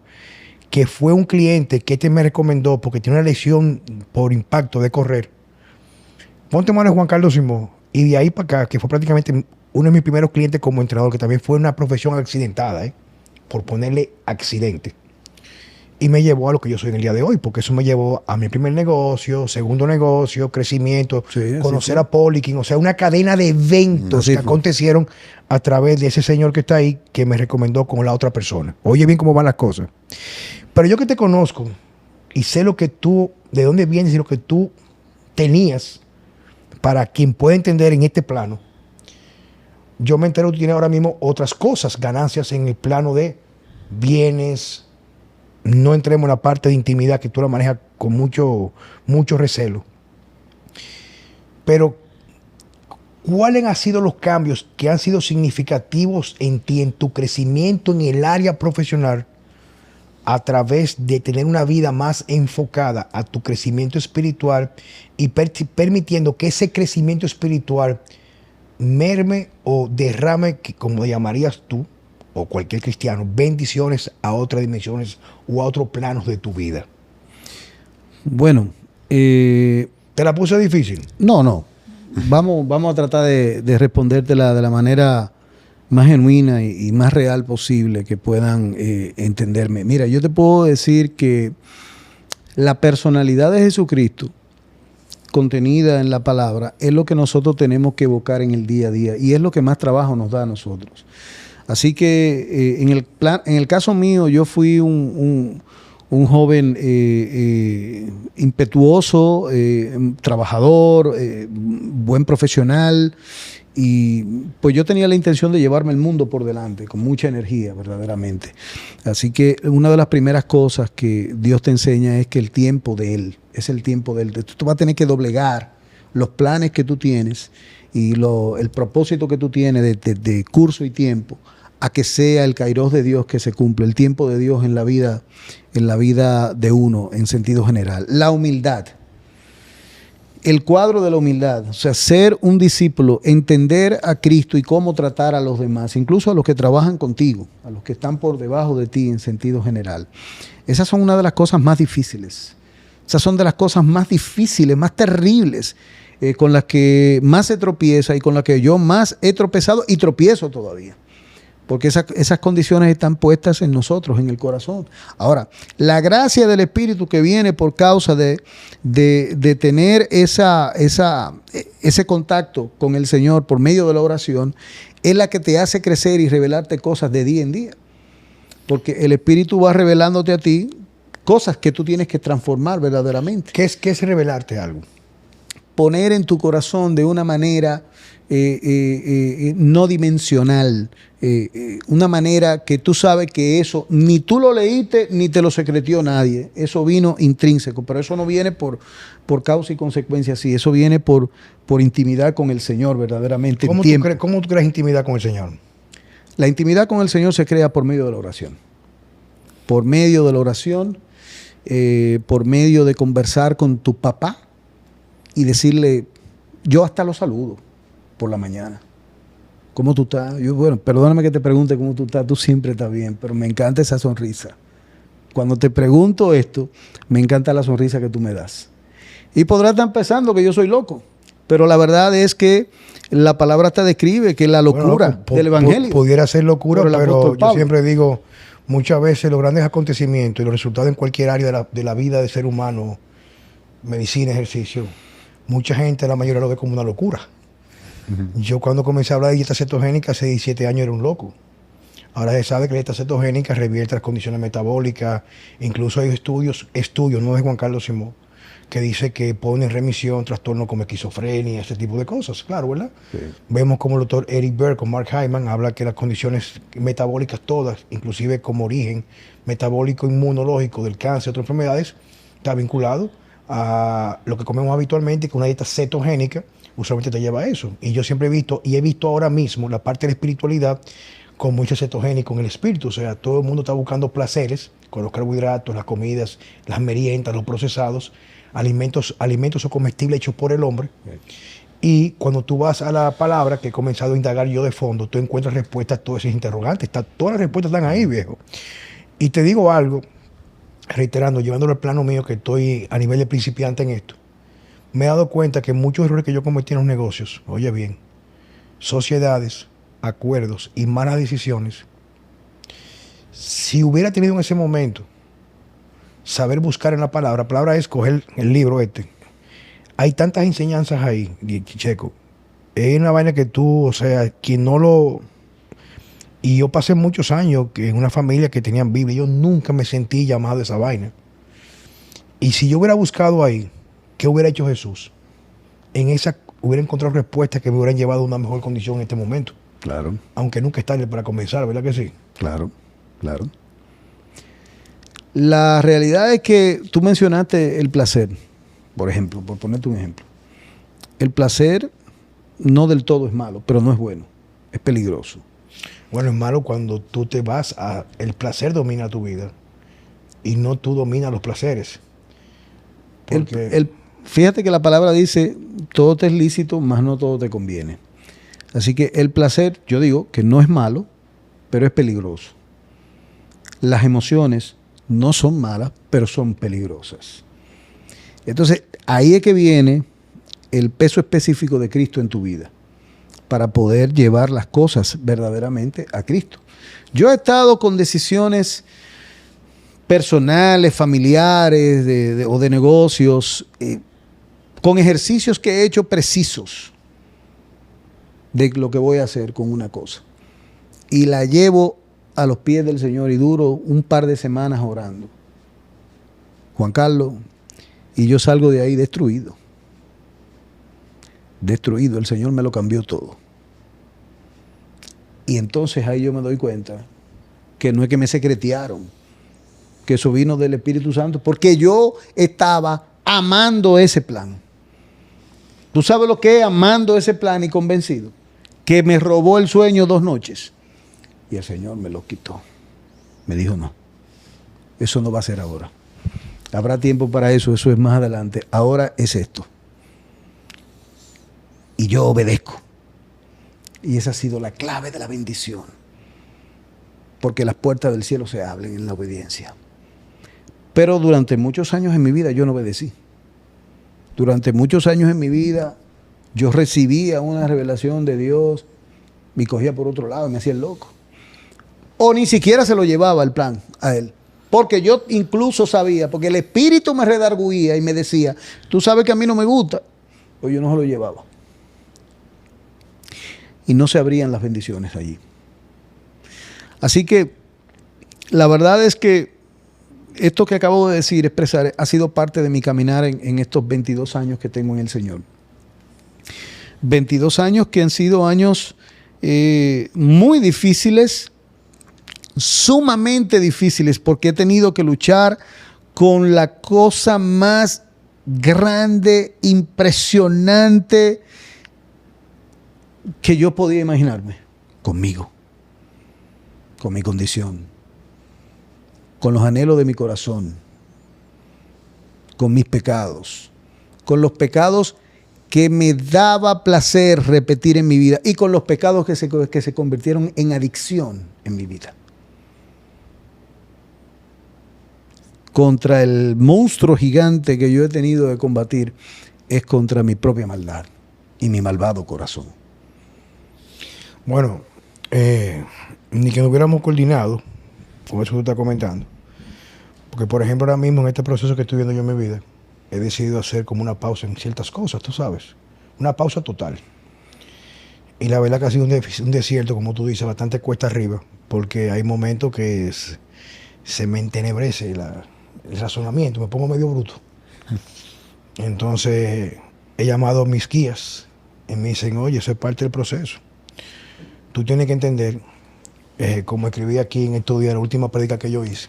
que fue un cliente que me recomendó porque tiene una lesión por impacto de correr. Ponte mano a Juan Carlos Simón. Y de ahí para acá, que fue prácticamente uno de mis primeros clientes como entrenador, que también fue una profesión accidentada, por ponerle accidente. Y me llevó a lo que yo soy en el día de hoy, porque eso me llevó a mi primer negocio, segundo negocio, crecimiento, conocer a Poliquín, o sea, una cadena de eventos que acontecieron a través de ese señor que está ahí, que me recomendó con la otra persona. Oye bien cómo van las cosas. Pero yo que te conozco y sé lo que tú, de dónde vienes y lo que tú tenías, para quien pueda entender en este plano, yo me entero que tú tienes ahora mismo otras cosas, ganancias en el plano de bienes. No entremos en la parte de intimidad que tú la manejas con mucho recelo. Pero, ¿cuáles han sido los cambios que han sido significativos en ti, en tu crecimiento en el área profesional, a través de tener una vida más enfocada a tu crecimiento espiritual y permitiendo que ese crecimiento espiritual merme o derrame, que como llamarías tú, o cualquier cristiano, bendiciones a otras dimensiones o a otros planos de tu vida? Bueno, ¿te la puse difícil? No. Vamos a tratar de respondértela de la manera más genuina y más real posible que puedan entenderme. Mira, yo te puedo decir que la personalidad de Jesucristo contenida en la palabra es lo que nosotros tenemos que evocar en el día a día y es lo que más trabajo nos da a nosotros. Así que en el caso mío, yo fui un joven impetuoso, trabajador, buen profesional, y pues yo tenía la intención de llevarme el mundo por delante, con mucha energía, verdaderamente. Así que una de las primeras cosas que Dios te enseña es que el tiempo de Él, es el tiempo de Él. Tú vas a tener que doblegar los planes que tú tienes y el propósito que tú tienes de curso y tiempo, a que sea el kairos de Dios que se cumple, el tiempo de Dios en la vida de uno en sentido general. La humildad, el cuadro de la humildad, o sea, ser un discípulo, entender a Cristo y cómo tratar a los demás, incluso a los que trabajan contigo, a los que están por debajo de ti en sentido general. Esas son una de las cosas más difíciles. Esas son de las cosas más difíciles, más terribles, con las que más se tropieza y con las que yo más he tropezado y tropiezo todavía. Porque esas condiciones están puestas en nosotros, en el corazón. Ahora, la gracia del Espíritu que viene por causa de tener ese contacto con el Señor por medio de la oración, es la que te hace crecer y revelarte cosas de día en día. Porque el Espíritu va revelándote a ti cosas que tú tienes que transformar verdaderamente. ¿Qué es revelarte algo? Poner en tu corazón de una manera no dimensional, una manera que tú sabes que eso ni tú lo leíste ni te lo secretió nadie, eso vino intrínseco, pero eso no viene por causa y consecuencia así, eso viene por intimidad con el Señor verdaderamente. ¿Cómo tú creas intimidad con el Señor? La intimidad con el Señor se crea por medio de la oración, por medio de la oración, por medio de conversar con tu papá y decirle, yo hasta lo saludo por la mañana. ¿Cómo tú estás? Bueno, perdóname que te pregunte cómo tú estás, tú siempre estás bien, pero me encanta esa sonrisa. Cuando te pregunto esto, me encanta la sonrisa que tú me das. Y podrás estar pensando que yo soy loco, pero la verdad es que la palabra te describe que es la locura del Evangelio. Pudiera ser locura, pero yo siempre digo, muchas veces los grandes acontecimientos y los resultados en cualquier área de la vida del ser humano, medicina, ejercicio, mucha gente, la mayoría lo ve como una locura. Yo cuando comencé a hablar de dieta cetogénica hace 17 años era un loco. Ahora se sabe que la dieta cetogénica revierte las condiciones metabólicas. Incluso hay estudios, no de Juan Carlos Simón, que dice que pone en remisión trastornos como esquizofrenia, ese tipo de cosas, claro, ¿verdad? Sí. Vemos como el doctor Eric Berg con Mark Hyman habla que las condiciones metabólicas todas, inclusive como origen metabólico inmunológico del cáncer y otras enfermedades, está vinculado a lo que comemos habitualmente, que una dieta cetogénica usualmente te lleva a eso. Y yo siempre he visto, y he visto ahora mismo la parte de la espiritualidad como mucho cetogénico en el espíritu. O sea, todo el mundo está buscando placeres con los carbohidratos, las comidas, las meriendas, los procesados, alimentos o comestibles hechos por el hombre. Y cuando tú vas a la palabra que he comenzado a indagar yo de fondo, tú encuentras respuestas a todos esos interrogantes. Todas las respuestas están ahí, viejo. Y te digo algo, reiterando, llevándolo al plano mío, que estoy a nivel de principiante en esto, me he dado cuenta que muchos errores que yo cometí en los negocios, oye bien, sociedades, acuerdos y malas decisiones, si hubiera tenido en ese momento saber buscar en la palabra es coger el libro este. Hay tantas enseñanzas ahí, Checo. Es una vaina que tú, o sea, quien no lo... Y yo pasé muchos años en una familia que tenían Biblia. Yo nunca me sentí llamado a esa vaina. Y si yo hubiera buscado ahí, ¿qué hubiera hecho Jesús? En esa hubiera encontrado respuestas que me hubieran llevado a una mejor condición en este momento. Claro. Aunque nunca es tarde para comenzar, ¿verdad que sí? Claro, claro. La realidad es que tú mencionaste el placer, por ejemplo, por ponerte un ejemplo. El placer no del todo es malo, pero no es bueno, es peligroso. Bueno, es malo cuando tú te vas a... El placer domina tu vida y no tú dominas los placeres. Porque... Fíjate que la palabra dice, todo te es lícito, mas no todo te conviene. Así que el placer, yo digo que no es malo, pero es peligroso. Las emociones no son malas, pero son peligrosas. Entonces, ahí es que viene el peso específico de Cristo en tu vida, para poder llevar las cosas verdaderamente a Cristo. Yo he estado con decisiones personales, familiares o de negocios, con ejercicios que he hecho precisos de lo que voy a hacer con una cosa. Y la llevo a los pies del Señor y duro un par de semanas orando. Juan Carlos, y yo salgo de ahí destruido. Destruido, el Señor me lo cambió todo. Y entonces ahí yo me doy cuenta que no es que me secretearon, que eso vino del Espíritu Santo, porque yo estaba amando ese plan. ¿Tú sabes lo que es amando ese plan y convencido? Que me robó el sueño 2 noches. Y el Señor me lo quitó. Me dijo, no, eso no va a ser ahora. Habrá tiempo para eso, eso es más adelante. Ahora es esto. Y yo obedezco. Y esa ha sido la clave de la bendición. Porque las puertas del cielo se abren en la obediencia. Pero durante muchos años en mi vida yo no obedecí. Durante muchos años en mi vida yo recibía una revelación de Dios, me cogía por otro lado y me hacía el loco. O ni siquiera se lo llevaba el plan a él. Porque yo incluso sabía, porque el Espíritu me redarguía y me decía, tú sabes que a mí no me gusta. O yo no se lo llevaba. Y no se abrían las bendiciones allí. Así que la verdad es que esto que acabo de decir, expresar, ha sido parte de mi caminar en estos 22 años que tengo en el Señor. 22 años que han sido años muy difíciles, sumamente difíciles, porque he tenido que luchar con la cosa más grande, impresionante que yo podía imaginarme, conmigo, con mi condición, con los anhelos de mi corazón, con mis pecados, con los pecados que me daba placer repetir en mi vida y con los pecados que se convirtieron en adicción en mi vida. Contra el monstruo gigante que yo he tenido de combatir es contra mi propia maldad y mi malvado corazón. Bueno, ni que nos hubiéramos coordinado, como eso tú estás comentando, porque por ejemplo ahora mismo en este proceso que estoy viendo yo en mi vida, he decidido hacer como una pausa en ciertas cosas, tú sabes, una pausa total. Y la verdad que ha sido un desierto, como tú dices, bastante cuesta arriba, porque hay momentos que se me entenebrece el razonamiento, me pongo medio bruto. Entonces he llamado a mis guías y me dicen, oye, eso es parte del proceso. Tú tienes que entender, como escribí aquí en estos días, la última prédica que yo hice,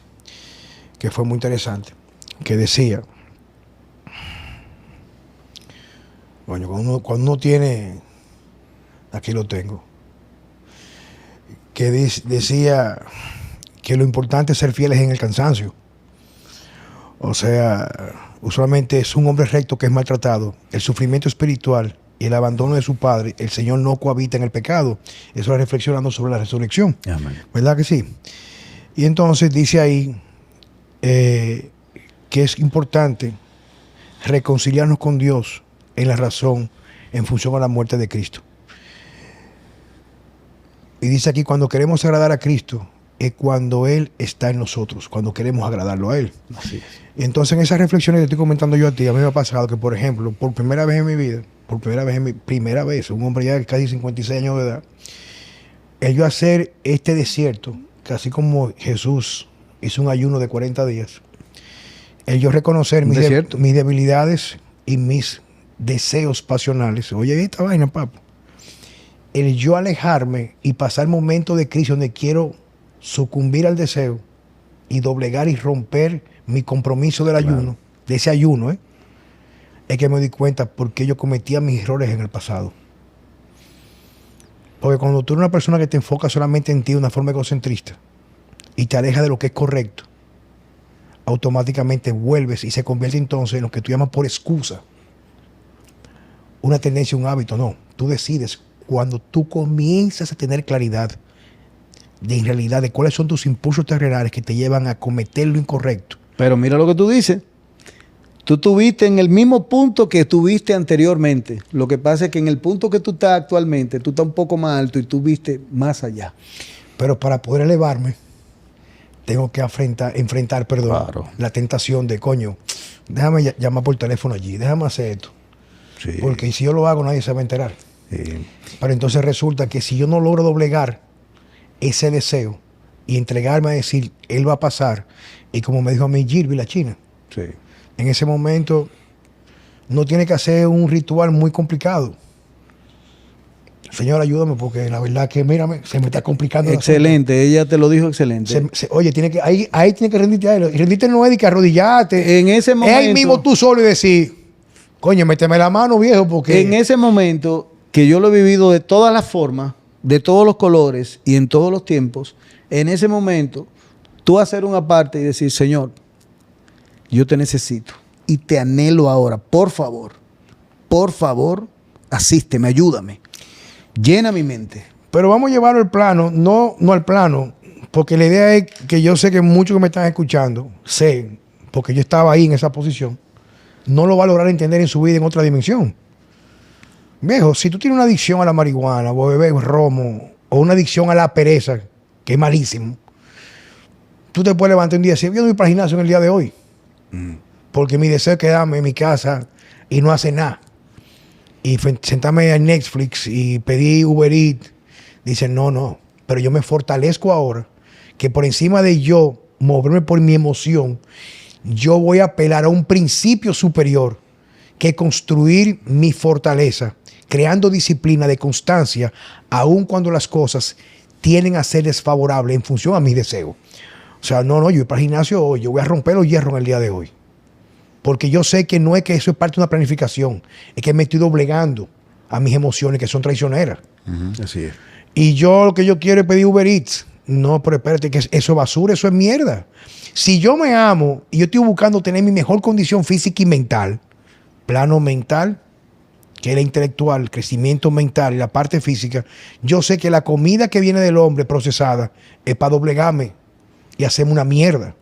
que fue muy interesante, que decía, bueno, cuando uno tiene, aquí lo tengo, que decía que lo importante es ser fieles en el cansancio. O sea, usualmente es un hombre recto que es maltratado, el sufrimiento espiritual y el abandono de su padre, el Señor no cohabita en el pecado. Eso es reflexionando sobre la resurrección. Amén. ¿Verdad que sí? Y entonces dice ahí que es importante reconciliarnos con Dios en la razón en función a la muerte de Cristo. Y dice aquí, cuando queremos agradar a Cristo, es cuando Él está en nosotros, cuando queremos agradarlo a Él. Así es. Y entonces en esas reflexiones que estoy comentando yo a ti, a mí me ha pasado que, por ejemplo, por primera vez en mi vida, un hombre ya de casi 56 años de edad, el yo hacer este desierto, que así como Jesús hizo un ayuno de 40 días, el yo reconocer mis debilidades y mis deseos pasionales. Oye, esta vaina, papo. El yo alejarme y pasar momentos de crisis donde quiero sucumbir al deseo y doblegar y romper mi compromiso del ayuno, de ese ayuno, es que me di cuenta por qué yo cometía mis errores en el pasado. Porque cuando tú eres una persona que te enfoca solamente en ti de una forma egocentrista y te aleja de lo que es correcto, automáticamente vuelves y se convierte entonces en lo que tú llamas por excusa. Una tendencia, un hábito. No, tú decides cuando tú comienzas a tener claridad de en realidad de cuáles son tus impulsos terrenales que te llevan a cometer lo incorrecto. Pero mira lo que tú dices. Tú estuviste en el mismo punto que estuviste anteriormente. Lo que pasa es que en el punto que tú estás actualmente, tú estás un poco más alto y tú viste más allá. Pero para poder elevarme, tengo que enfrentar la tentación de, coño, déjame llamar por teléfono allí, déjame hacer esto. Sí. Porque si yo lo hago, nadie se va a enterar. Sí. Pero entonces resulta que si yo no logro doblegar ese deseo y entregarme a decir, él va a pasar, y como me dijo a mí Gilby, la China, Sí. en ese momento no tiene que hacer un ritual muy complicado. Señor, ayúdame, porque la verdad que, mírame, se me está complicando. Excelente, ella te lo dijo excelente. Oye, ahí tiene que rendirte a él. Y rendirte no es de que arrodillarte. En ese momento. Es ahí mismo tú solo y decir, coño, méteme la mano, viejo, porque... En ese momento, que yo lo he vivido de todas las formas, de todos los colores y en todos los tiempos, en ese momento, tú hacer una parte y decir, Señor, yo te necesito y te anhelo ahora, por favor, asísteme, ayúdame, llena mi mente. Pero vamos a llevarlo al plano, no al plano, porque la idea es que yo sé que muchos que me están escuchando, sé, porque yo estaba ahí en esa posición, no lo va a lograr entender en su vida en otra dimensión. Viejo, si tú tienes una adicción a la marihuana, o beber romo, o una adicción a la pereza, que es malísimo, tú te puedes levantar un día y decir, yo no voy para el gimnasio en el día de hoy. Porque mi deseo es quedarme en mi casa y no hacer nada. Y sentarme en Netflix y pedí Uber Eats. Dicen, no. Pero yo me fortalezco ahora que por encima de yo moverme por mi emoción, yo voy a apelar a un principio superior que es construir mi fortaleza, creando disciplina de constancia, aun cuando las cosas tienden a ser desfavorables en función a mis deseos. O sea, no, yo voy para el gimnasio hoy, yo voy a romper los hierros en el día de hoy. Porque yo sé que no es que eso es parte de una planificación, es que me estoy doblegando a mis emociones que son traicioneras. Así es. Y yo lo que yo quiero es pedir Uber Eats. No, pero espérate, que eso es basura, eso es mierda. Si yo me amo y yo estoy buscando tener mi mejor condición física y mental, plano mental, que es la intelectual, crecimiento mental y la parte física, yo sé que la comida que viene del hombre procesada es para doblegarme y hacerme una mierda.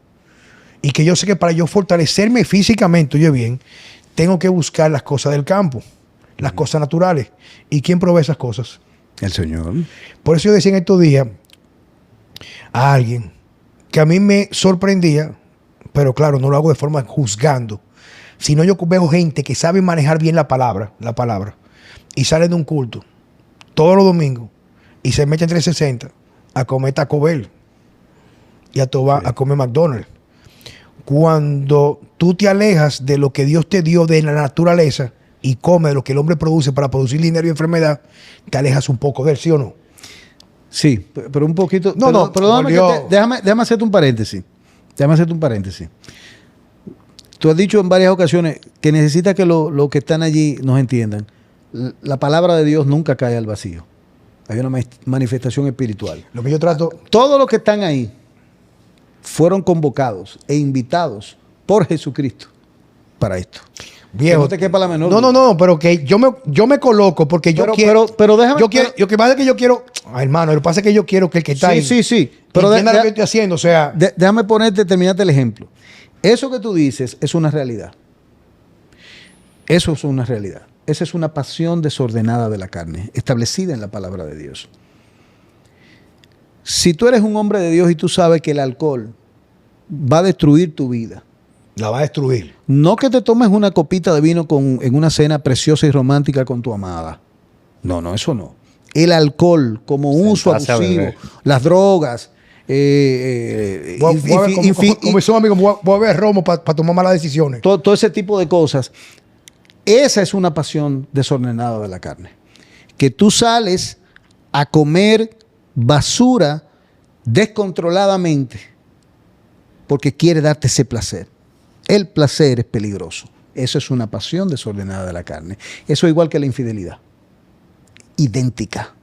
Y que yo sé que para yo fortalecerme físicamente, oye bien, tengo que buscar las cosas del campo, las cosas naturales. ¿Y quién provee esas cosas? El Señor. Por eso yo decía en estos días a alguien que a mí me sorprendía, pero claro, no lo hago de forma juzgando, sino yo veo gente que sabe manejar bien la palabra, y salen de un culto todos los domingos y se meten 360 a comer Taco Bell y a comer McDonald's. cuando tú te alejas de lo que Dios te dio de la naturaleza y comes de lo que el hombre produce para producir dinero y enfermedad, te alejas un poco de él, ¿sí o no? Sí, pero un poquito. No, Perdóname, déjame hacerte un paréntesis. Déjame hacerte un paréntesis. Tú has dicho en varias ocasiones que necesitas que los que están allí nos entiendan. La palabra de Dios nunca cae al vacío. Hay una manifestación espiritual. Lo que yo trato... Todos los que están ahí fueron convocados e invitados por Jesucristo para esto. Viejo, que no te quepa la menor duda. No, pero que yo me coloco porque yo quiero... Pero déjame... Lo que pasa es que yo quiero... Ay, hermano, lo que pasa es que yo quiero que el que está ahí... Sí. Pero entienda lo que estoy haciendo, o sea... Déjame terminarte el ejemplo. Eso que tú dices es una realidad. Eso es una realidad. Esa es una pasión desordenada de la carne, establecida en la palabra de Dios. Si tú eres un hombre de Dios y tú sabes que el alcohol va a destruir tu vida, la va a destruir. No que te tomes una copita de vino en una cena preciosa y romántica con tu amada. No, eso no. El alcohol como uso abusivo, las drogas. Como son amigos, voy a beber romo para tomar malas decisiones. Todo ese tipo de cosas. Esa es una pasión desordenada de la carne. Que tú sales a comer basura descontroladamente porque quiere darte ese placer. El placer es peligroso. Eso es una pasión desordenada de la carne. Eso es igual que la infidelidad. Idéntica.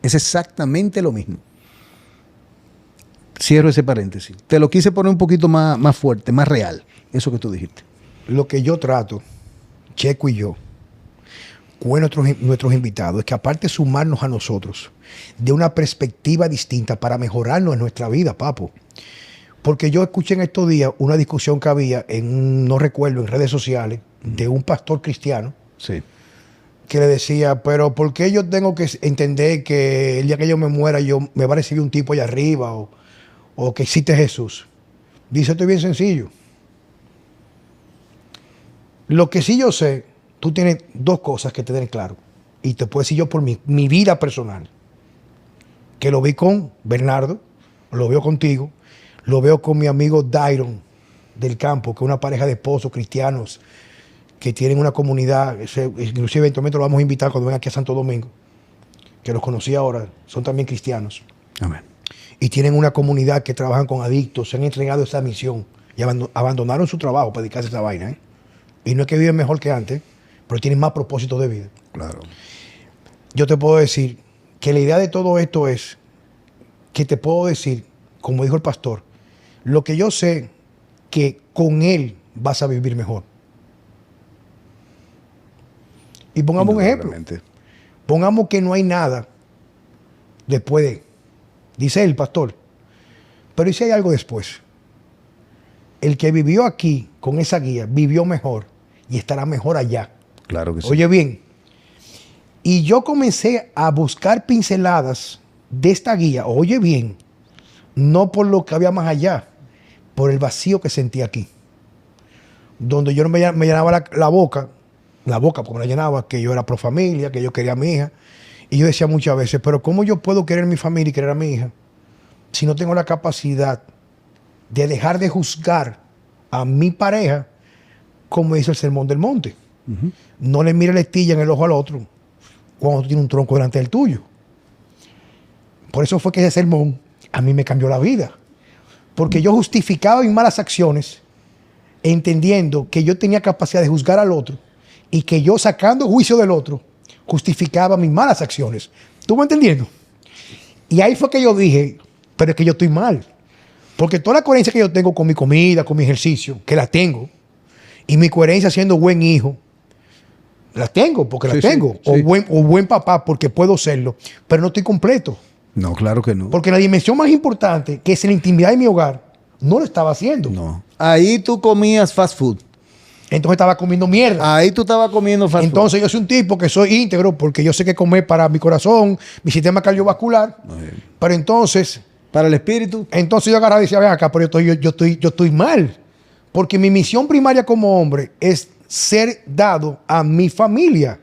Es exactamente lo mismo. Cierro ese paréntesis. Te lo quise poner un poquito más fuerte, más real. Eso que tú dijiste. Lo que yo trato, Checo y yo, con nuestros invitados, es que aparte de sumarnos a nosotros de una perspectiva distinta para mejorarnos en nuestra vida, papo. Porque yo escuché en estos días una discusión que había no recuerdo, en redes sociales, de un pastor cristiano. Sí. Que le decía, pero ¿por qué yo tengo que entender que el día que yo me muera me va a recibir un tipo allá arriba o que existe Jesús? Dice, esto es bien sencillo. Lo que sí yo sé, tú tienes dos cosas que te den claro. Y te puedo decir yo por mi vida personal. Que lo vi con Bernardo, lo veo contigo, lo veo con mi amigo Dairon del campo, que es una pareja de esposos cristianos que tienen una comunidad, inclusive eventualmente lo vamos a invitar cuando vengan aquí a Santo Domingo, que los conocí ahora, son también cristianos. Amén. Y tienen una comunidad que trabajan con adictos, se han entregado esa misión y abandonaron su trabajo para dedicarse a esa vaina, ¿eh? Y no es que viven mejor que antes, pero tienen más propósito de vida. Claro. Yo te puedo decir que la idea de todo esto es que te puedo decir, como dijo el pastor, lo que yo sé, que con él vas a vivir mejor. Y pongamos un ejemplo. Pongamos que no hay nada después de, dice el pastor, pero ¿y si hay algo después? El que vivió aquí con esa guía vivió mejor y estará mejor allá. Claro que sí. Oye bien, y yo comencé a buscar pinceladas de esta guía, oye bien, no por lo que había más allá, por el vacío que sentía aquí. Donde yo no me llenaba la boca porque me la llenaba, que yo era pro familia, que yo quería a mi hija. Y yo decía muchas veces, pero ¿cómo yo puedo querer a mi familia y querer a mi hija si no tengo la capacidad de dejar de juzgar a mi pareja como dice el Sermón del Monte? Uh-huh. No le mire la estilla en el ojo al otro cuando tú tienes un tronco delante del tuyo. Por eso fue que ese sermón a mí me cambió la vida. Porque yo justificaba mis malas acciones entendiendo que yo tenía capacidad de juzgar al otro y que yo, sacando juicio del otro, justificaba mis malas acciones. ¿Tú me entendiendo? Y ahí fue que yo dije, pero es que yo estoy mal. Porque toda la coherencia que yo tengo con mi comida, con mi ejercicio, que la tengo, y mi coherencia siendo buen hijo, la tengo porque la tengo. Sí. O buen papá porque puedo serlo, pero no estoy completo. No, claro que no. Porque la dimensión más importante, que es la intimidad de mi hogar, no lo estaba haciendo. No. Ahí tú comías fast food. Entonces estaba comiendo mierda. Ahí tú estabas comiendo fast food. Entonces yo soy un tipo que soy íntegro porque yo sé que comer para mi corazón, mi sistema cardiovascular. Pero entonces... Para el espíritu. Entonces yo agarraba y decía, ven acá, pero yo estoy mal. Porque mi misión primaria como hombre es ser dado a mi familia.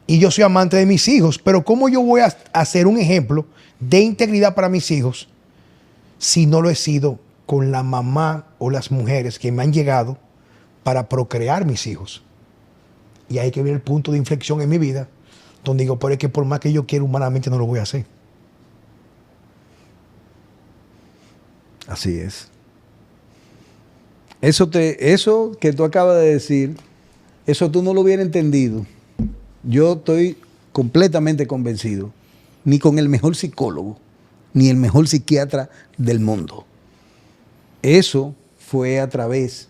Y yo soy amante de mis hijos. Pero ¿cómo yo voy a hacer un ejemplo de integridad para mis hijos si no lo he sido con la mamá o las mujeres que me han llegado para procrear mis hijos. Y ahí que viene el punto de inflexión en mi vida, donde digo, pero es que por más que yo quiera humanamente no lo voy a hacer. Así es. Eso que tú acabas de decir, eso tú no lo hubieras entendido. Yo estoy completamente convencido, ni con el mejor psicólogo, ni el mejor psiquiatra del mundo. Eso fue a través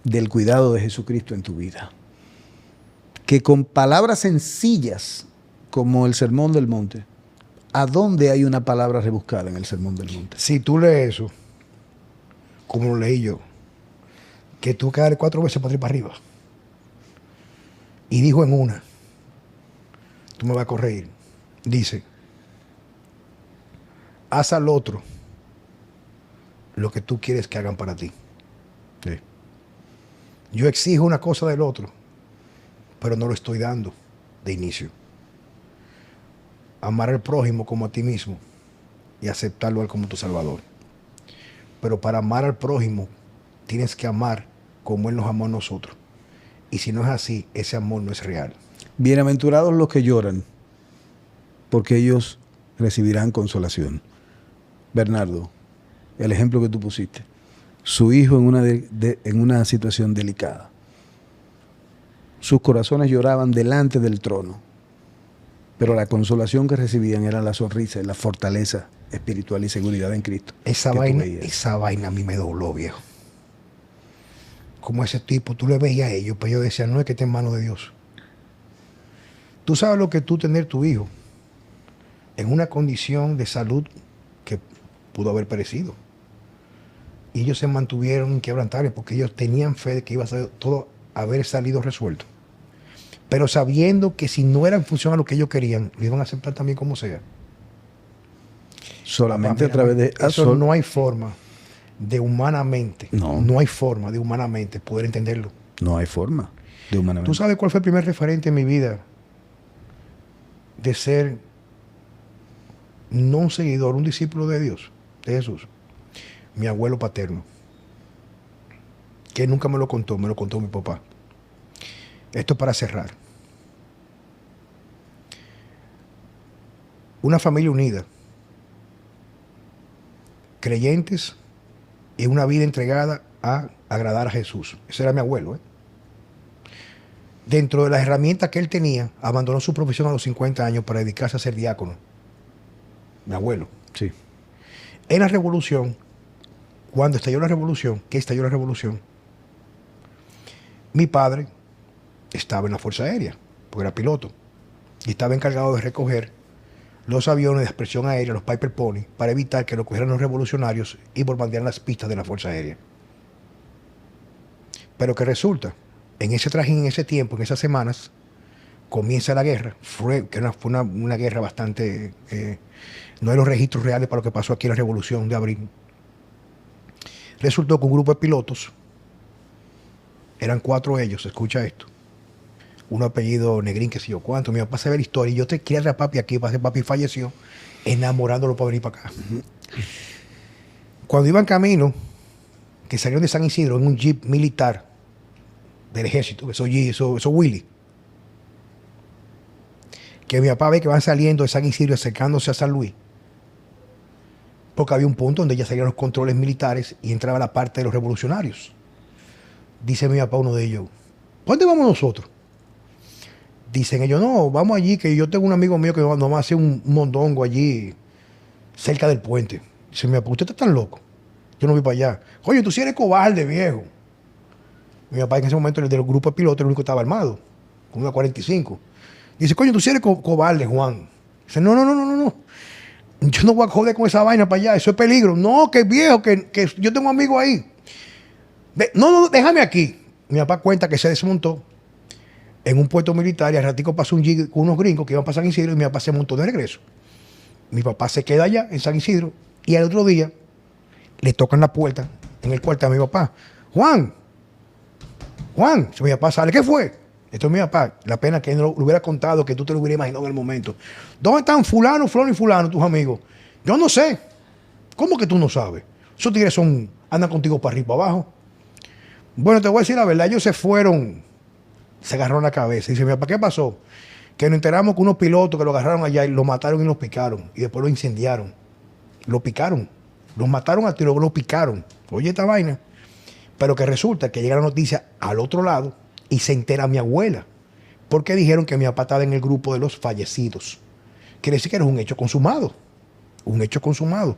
del cuidado de Jesucristo en tu vida. Que con palabras sencillas, como el Sermón del Monte, ¿a dónde hay una palabra rebuscada en el Sermón del Monte? Si tú lees eso, como lo leí yo, que tú que darle 4 veces para ir para arriba. Y dijo en una, tú me vas a corregir, dice, haz al otro lo que tú quieres que hagan para ti. Sí. Yo exijo una cosa del otro, pero no lo estoy dando de inicio. Amar al prójimo como a ti mismo y aceptarlo a él como tu salvador. Pero para amar al prójimo tienes que amar como él nos amó a nosotros. Y si no es así, ese amor no es real. Bienaventurados los que lloran, porque ellos recibirán consolación. Bernardo, el ejemplo que tú pusiste, su hijo en una situación delicada. Sus corazones lloraban delante del trono, pero la consolación que recibían era la sonrisa y la fortaleza espiritual y seguridad en Cristo. Esa vaina a mí me dobló, viejo. Como ese tipo, tú le veías a ellos, pero yo decía, no es que esté en manos de Dios. Tú sabes lo que tú tener tu hijo en una condición de salud que pudo haber perecido. Y ellos se mantuvieron inquebrantables porque ellos tenían fe de que iba a ser todo haber salido resuelto. Pero sabiendo que si no era en función a lo que ellos querían, lo iban a aceptar también como sea. Solamente Papá, a través de... Eso no hay forma de humanamente, No hay forma de humanamente poder entenderlo. No hay forma de humanamente. ¿Tú sabes cuál fue el primer referente en mi vida de ser no un seguidor, un discípulo de Dios, de Jesús? Mi abuelo paterno, que nunca me lo contó mi papá. Esto para cerrar. Una familia unida, creyentes y una vida entregada a agradar a Jesús. Ese era mi abuelo. Dentro de las herramientas que él tenía, abandonó su profesión a los 50 años para dedicarse a ser diácono. Mi abuelo. Sí. En la revolución, cuando estalló la revolución, mi padre estaba en la Fuerza Aérea, porque era piloto, y estaba encargado de recoger los aviones de expresión aérea, los Piper Pony, para evitar que lo cogieran los revolucionarios y bombardearan las pistas de la Fuerza Aérea. Pero que resulta, en ese trajín, en ese tiempo, en esas semanas, comienza la guerra. Fue una guerra bastante... no hay los registros reales para lo que pasó aquí en la Revolución de Abril. Resultó que un grupo de pilotos, eran 4 ellos, escucha esto, uno apellido Negrín, que sé yo cuánto, mi papá sabe la historia, y yo te quería traer a papi aquí, papi falleció, enamorándolo para venir para acá. Cuando iban camino, que salieron de San Isidro en un jeep militar del ejército, esos Willy, que mi papá ve que van saliendo de San Isidro acercándose a San Luis, porque había un punto donde ya salían los controles militares y entraba la parte de los revolucionarios. Dice mi papá, uno de ellos, ¿para dónde vamos nosotros? Dicen ellos, no, vamos allí, que yo tengo un amigo mío que nos va a hacer un mondongo allí, cerca del puente. Dice mi papá, ¿usted está tan loco? Yo no voy para allá. Oye, tú sí eres cobarde, viejo. Mi papá en ese momento, el del grupo de pilotos, el único que estaba armado, con una 45. Dice, coño, tú sí eres cobarde, Juan. Dice, no. Yo no voy a joder con esa vaina para allá, eso es peligro. No, que viejo, que yo tengo amigos ahí. No, déjame aquí. Mi papá cuenta que se desmontó en un puesto militar y al ratico pasó un jeep con unos gringos que iban para San Isidro y mi papá se montó de regreso. Mi papá se queda allá en San Isidro y al otro día le tocan la puerta en el cuarto a mi papá. Juan, mi papá sale, ¿qué fue? Esto es mi papá. La pena que él no lo hubiera contado, que tú te lo hubieras imaginado en el momento. ¿Dónde están fulano y fulano, tus amigos? Yo no sé. ¿Cómo que tú no sabes? Esos tigres son andan contigo para arriba y para abajo. Bueno, te voy a decir la verdad, ellos se fueron, se agarraron la cabeza. Y dice, mira, ¿para qué pasó? Que nos enteramos que unos pilotos que lo agarraron allá y lo mataron y lo picaron. Y después lo incendiaron. Lo picaron. Los mataron a tiro, lo picaron. Oye, esta vaina. Pero que resulta que llega la noticia al otro lado y se entera mi abuela. Porque dijeron que mi papá estaba en el grupo de los fallecidos. Quiere decir que era un hecho consumado. Un hecho consumado.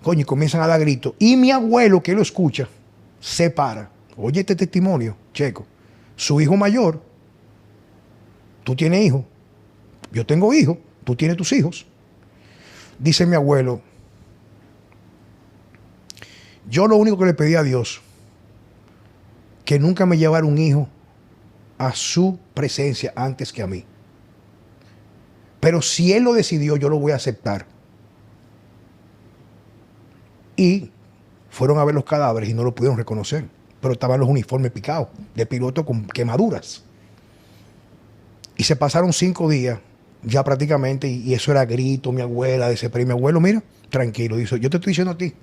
Coño, y comienzan a dar gritos. Y mi abuelo, que lo escucha, se para. Oye, este testimonio, Checo. Su hijo mayor, tú tienes hijos, yo tengo hijos, tú tienes tus hijos. Dice mi abuelo, yo lo único que le pedí a Dios, que nunca me llevara un hijo a su presencia antes que a mí. Pero si él lo decidió, yo lo voy a aceptar. Y fueron a ver los cadáveres y no lo pudieron reconocer. Pero estaban los uniformes picados, de piloto con quemaduras. Y se pasaron 5 días, ya prácticamente, y eso era grito, mi abuela, desesperada. Mi abuelo, mira, tranquilo, dice, yo te estoy diciendo a ti.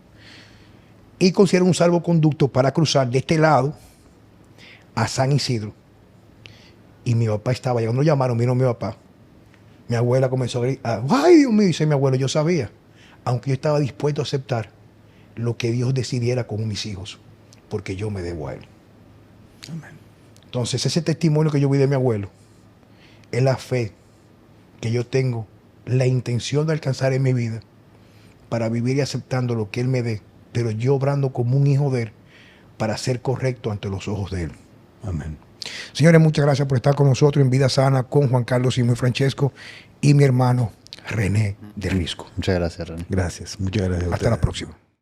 Y consiguieron un salvoconducto para cruzar de este lado a San Isidro. Y mi papá estaba allá. Cuando lo llamaron, vino mi papá. Mi abuela comenzó a gritar, ¡ay, Dios mío! Dice mi abuelo, yo sabía, aunque yo estaba dispuesto a aceptar lo que Dios decidiera con mis hijos, porque yo me debo a Él. Amén. Entonces, ese testimonio que yo vi de mi abuelo es la fe que yo tengo, la intención de alcanzar en mi vida para vivir y aceptando lo que Él me dé, pero yo obrando como un hijo de Él para ser correcto ante los ojos de Él. Amén. Señores, muchas gracias por estar con nosotros en Vida Sana con Juan Carlos y Francesco y mi hermano René de Risco. Muchas gracias, René. Gracias. Muchas gracias. Hasta la próxima.